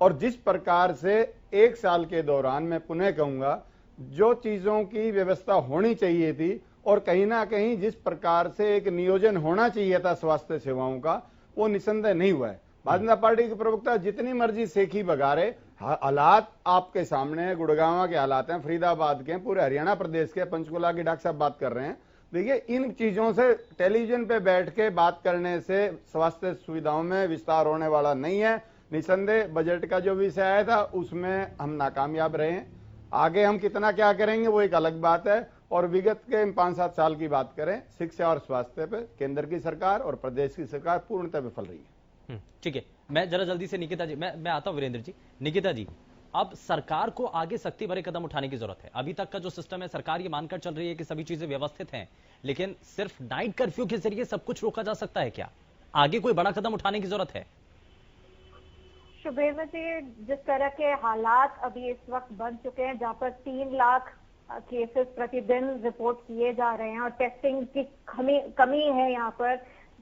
Speaker 10: और जिस प्रकार से एक साल के दौरान मैं पुनः कहूंगा जो चीजों की व्यवस्था होनी चाहिए थी और कहीं ना कहीं जिस प्रकार से एक नियोजन होना चाहिए था स्वास्थ्य सेवाओं का, वो निसंदेह नहीं हुआ है। भारतीय जनता पार्टी के प्रवक्ता जितनी मर्जी सेखी बगारे, हालात आपके सामने है, गुड़गांव के हालात हैं, फरीदाबाद के, पूरे हरियाणा प्रदेश के, पंचकुला के डॉक्टर साहब बात कर रहे हैं। देखिए, इन चीजों से टेलीविजन पे बैठ के बात करने से स्वास्थ्य सुविधाओं में विस्तार होने वाला नहीं है। निसंदेह बजट का जो विषय आया था उसमें हम नाकामयाब रहे हैं। आगे हम कितना क्या करेंगे वो एक अलग बात है। और विगत के 5-7 साल की बात करें, शिक्षा और स्वास्थ्य पे केंद्र की सरकार और प्रदेश की सरकार पूर्णतः विफल रही है।
Speaker 2: ठीक है, मैं जरा जल्दी से निकिता जी, मैं आता हूं वीरेंद्र जी। निकिता जी, अब सरकार को आगे सख्ती भरे कदम उठाने की जरूरत है। अभी तक का जो सिस्टम है, सरकार ये मानकर चल रही है कि सभी चीजें व्यवस्थित हैं, लेकिन सिर्फ नाइट कर्फ्यू के जरिए सब कुछ रोका जा सकता है क्या? आगे कोई बड़ा कदम उठाने की जरूरत है?
Speaker 9: शुभेंद्र जी, जिस तरह के हालात अभी इस वक्त बन चुके हैं, जहां पर 3 लाख केसेस प्रतिदिन रिपोर्ट किए जा रहे हैं और टेस्टिंग की कमी है, यहाँ पर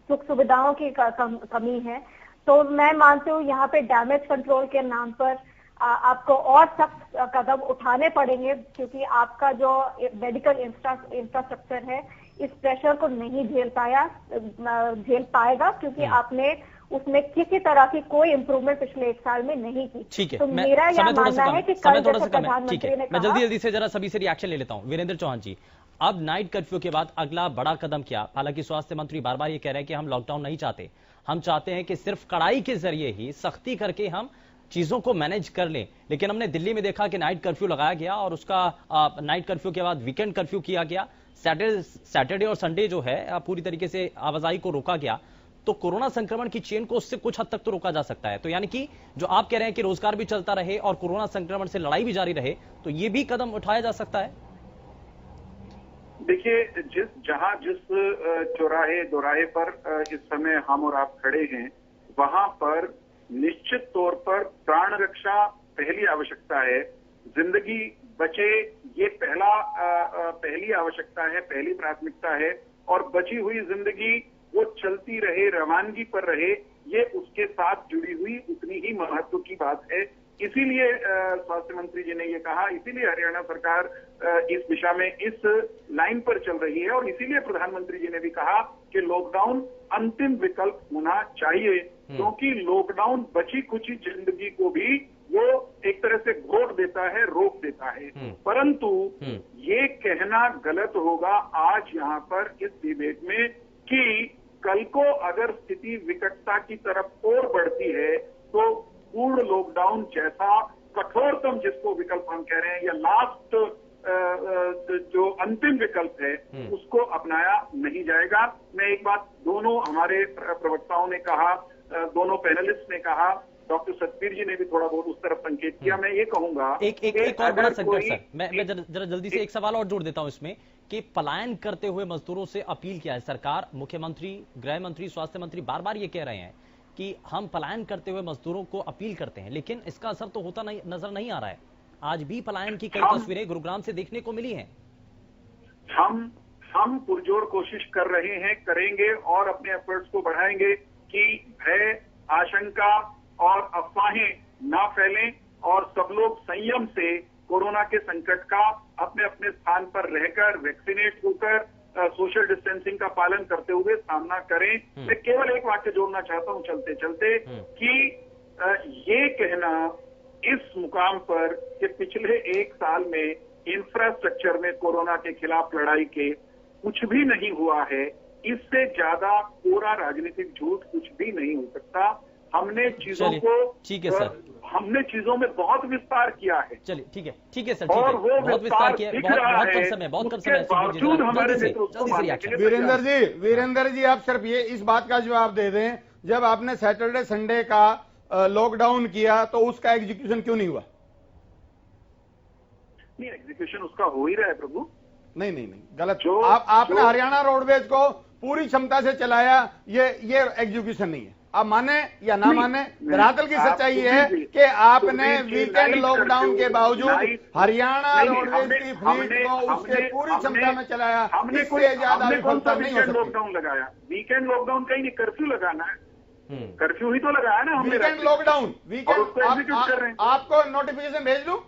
Speaker 9: सुख सुविधाओं की कमी है, तो मैं मानती हूँ यहाँ पे डैमेज कंट्रोल के नाम पर आपको और सख्त कदम उठाने पड़ेंगे, क्योंकि आपका जो मेडिकल इंफ्रास्ट्रक्चर है इस प्रेशर को नहीं झेल पाएगा, क्योंकि आपने उसमें किसी तरह की कोई इंप्रूवमेंट पिछले 1 साल में नहीं की।
Speaker 2: ठीक है,
Speaker 9: तो मेरा यह मानना है कि कल जैसे प्रधानमंत्री ने
Speaker 2: मैं जल्दी से जरा सभी से रिएक्शन ले लेता हूं। वीरेंद्र चौहान जी, अब नाइट कर्फ्यू के बाद अगला बड़ा कदम क्या? हालांकि स्वास्थ्य मंत्री बार बार ये कह रहे हैं कि हम लॉकडाउन नहीं चाहते, हम चाहते हैं कि सिर्फ कड़ाई के जरिए ही सख्ती करके हम चीजों को मैनेज कर लें। लेकिन हमने दिल्ली में देखा कि नाइट कर्फ्यू लगाया गया और उसका नाइट कर्फ्यू के बाद वीकेंड कर्फ्यू किया गया। सैटरडे और संडे जो है पूरी तरीके से आवाजाही को रोका गया। तो कोरोना संक्रमण की चेन को उससे कुछ हद तक तो रोका जा सकता है। तो यानी कि जो आप कह रहे हैं कि रोजगार भी चलता रहे और कोरोना संक्रमण से लड़ाई भी जारी रहे, तो ये भी कदम उठाया जा सकता है।
Speaker 8: देखिए, जिस चौराहे दोराहे पर इस समय हम और आप खड़े हैं, वहां पर निश्चित तौर पर प्राण रक्षा पहली आवश्यकता है, जिंदगी बचे ये पहली आवश्यकता है, पहली प्राथमिकता है, और बची हुई जिंदगी वो चलती रहे, रवानगी पर रहे, ये उसके साथ जुड़ी हुई उतनी ही महत्व की बात है। इसीलिए स्वास्थ्य मंत्री जी ने ये कहा, इसीलिए हरियाणा सरकार इस दिशा में इस लाइन पर चल रही है, और इसीलिए प्रधानमंत्री जी ने भी कहा कि लॉकडाउन अंतिम विकल्प होना चाहिए, क्योंकि लॉकडाउन बची कुची जिंदगी को भी वो एक तरह से घोट देता है, रोक देता है। परंतु ये कहना गलत होगा आज यहाँ पर इस डिबेट में कि कल को अगर स्थिति विकटता की तरफ और बढ़ती है तो पूर्ण लॉकडाउन जैसा कठोरतम जिसको विकल्प हम कह रहे हैं, या लास्ट जो अंतिम विकल्प है, उसको अपनाया नहीं जाएगा। मैं एक बात दोनों हमारे प्रवक्ताओं ने कहा, दोनों पैनलिस्ट ने कहा, डॉक्टर सतबीर जी ने भी थोड़ा बहुत उस तरफ संकेत किया। मैं ये कहूंगा
Speaker 2: एक और बड़ा संकट सर, मैं जरा जल्दी से एक सवाल और जोड़ देता हूं इसमें कि पलायन करते हुए मजदूरों से अपील किया है सरकार। मुख्यमंत्री, गृह मंत्री, स्वास्थ्य मंत्री बार बार ये कह रहे हैं कि हम पलायन करते हुए मजदूरों को अपील करते हैं, लेकिन इसका असर तो होता नहीं, नजर नहीं आ रहा है। आज भी पलायन की कई तस्वीरें गुरुग्राम से देखने को मिली हैं।
Speaker 8: हम पुरजोर कोशिश कर रहे हैं, करेंगे और अपने एफर्ट्स को बढ़ाएंगे कि भय, आशंका और अफवाहें ना फैलें और सब लोग संयम से कोरोना के संकट का अपने अपने स्थान पर रहकर, वैक्सीनेट होकर, सोशल डिस्टेंसिंग का पालन करते हुए सामना करें। मैं केवल एक वाक्य जोड़ना चाहता हूं चलते चलते कि ये कहना इस मुकाम पर कि पिछले 1 साल में इंफ्रास्ट्रक्चर में कोरोना के खिलाफ लड़ाई के कुछ भी नहीं हुआ है, इससे ज्यादा कोरा राजनीतिक झूठ कुछ भी नहीं हो सकता। हमने चीजों को,
Speaker 2: ठीक है सर,
Speaker 8: हमने चीजों में बहुत विस्तार किया है।
Speaker 2: चलिए ठीक है सर, ठीक है,
Speaker 8: और वो
Speaker 2: बहुत विस्तार किया,
Speaker 8: दिख
Speaker 2: बहुत
Speaker 8: रहा है,
Speaker 2: कम समय, बहुत कम
Speaker 8: उसके
Speaker 2: समय।
Speaker 8: बावजूद हमारे नेतृत्व को मानने के लिए
Speaker 10: वीरेंद्र जी आप सिर्फ ये इस बात का जवाब दे दें, जब आपने सैटरडे संडे का लॉकडाउन किया तो उसका एग्जीक्यूशन क्यों नहीं हुआ?
Speaker 8: नहीं, एग्जीक्यूशन उसका हो ही रहा है प्रभु।
Speaker 10: नहीं, गलत। आपने हरियाणा रोडवेज को पूरी क्षमता से चलाया, ये एग्जीक्यूशन नहीं है। आप माने या ना माने, धरातल की सच्चाई है कि आपने वीकेंड लॉकडाउन के बावजूद हरियाणा रोडवेज की फ्लीट को उसके पूरी क्षमता में चलाया। इससे ज्यादा विफलता नहीं हो सकती।
Speaker 8: लॉकडाउन लगाया, वीकेंड लॉकडाउन कहीं नहीं, कर्फ्यू लगाना है, कर्फ्यू ही तो लगाया ना हमने।
Speaker 10: वीकेंड लॉकडाउन, वीकेंड आपको नोटिफिकेशन भेज दूं?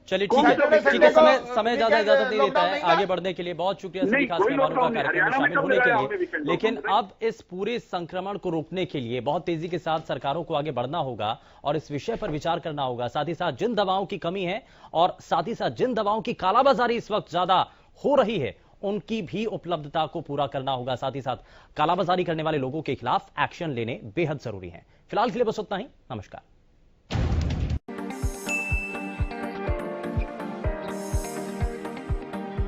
Speaker 2: चलिए ठीक है, समय ज्यादा इजाजत नहीं देता है आगे बढ़ने के लिए। बहुत शुक्रिया सभी खास मेहमानों का कार्यक्रम में शामिल होने के लिए। लेकिन अब इस पूरे संक्रमण को रोकने के लिए बहुत तेजी के साथ सरकारों को आगे बढ़ना होगा और इस विषय पर विचार करना होगा। साथ ही साथ जिन दवाओं की कमी है और साथ ही साथ जिन दवाओं की कालाबाजारी इस वक्त ज्यादा हो रही है, उनकी भी उपलब्धता को पूरा करना होगा। साथ ही साथ कालाबाजारी करने वाले लोगों के खिलाफ एक्शन लेने बेहद जरूरी है। फिलहाल के लिए बस उतना ही। नमस्कार।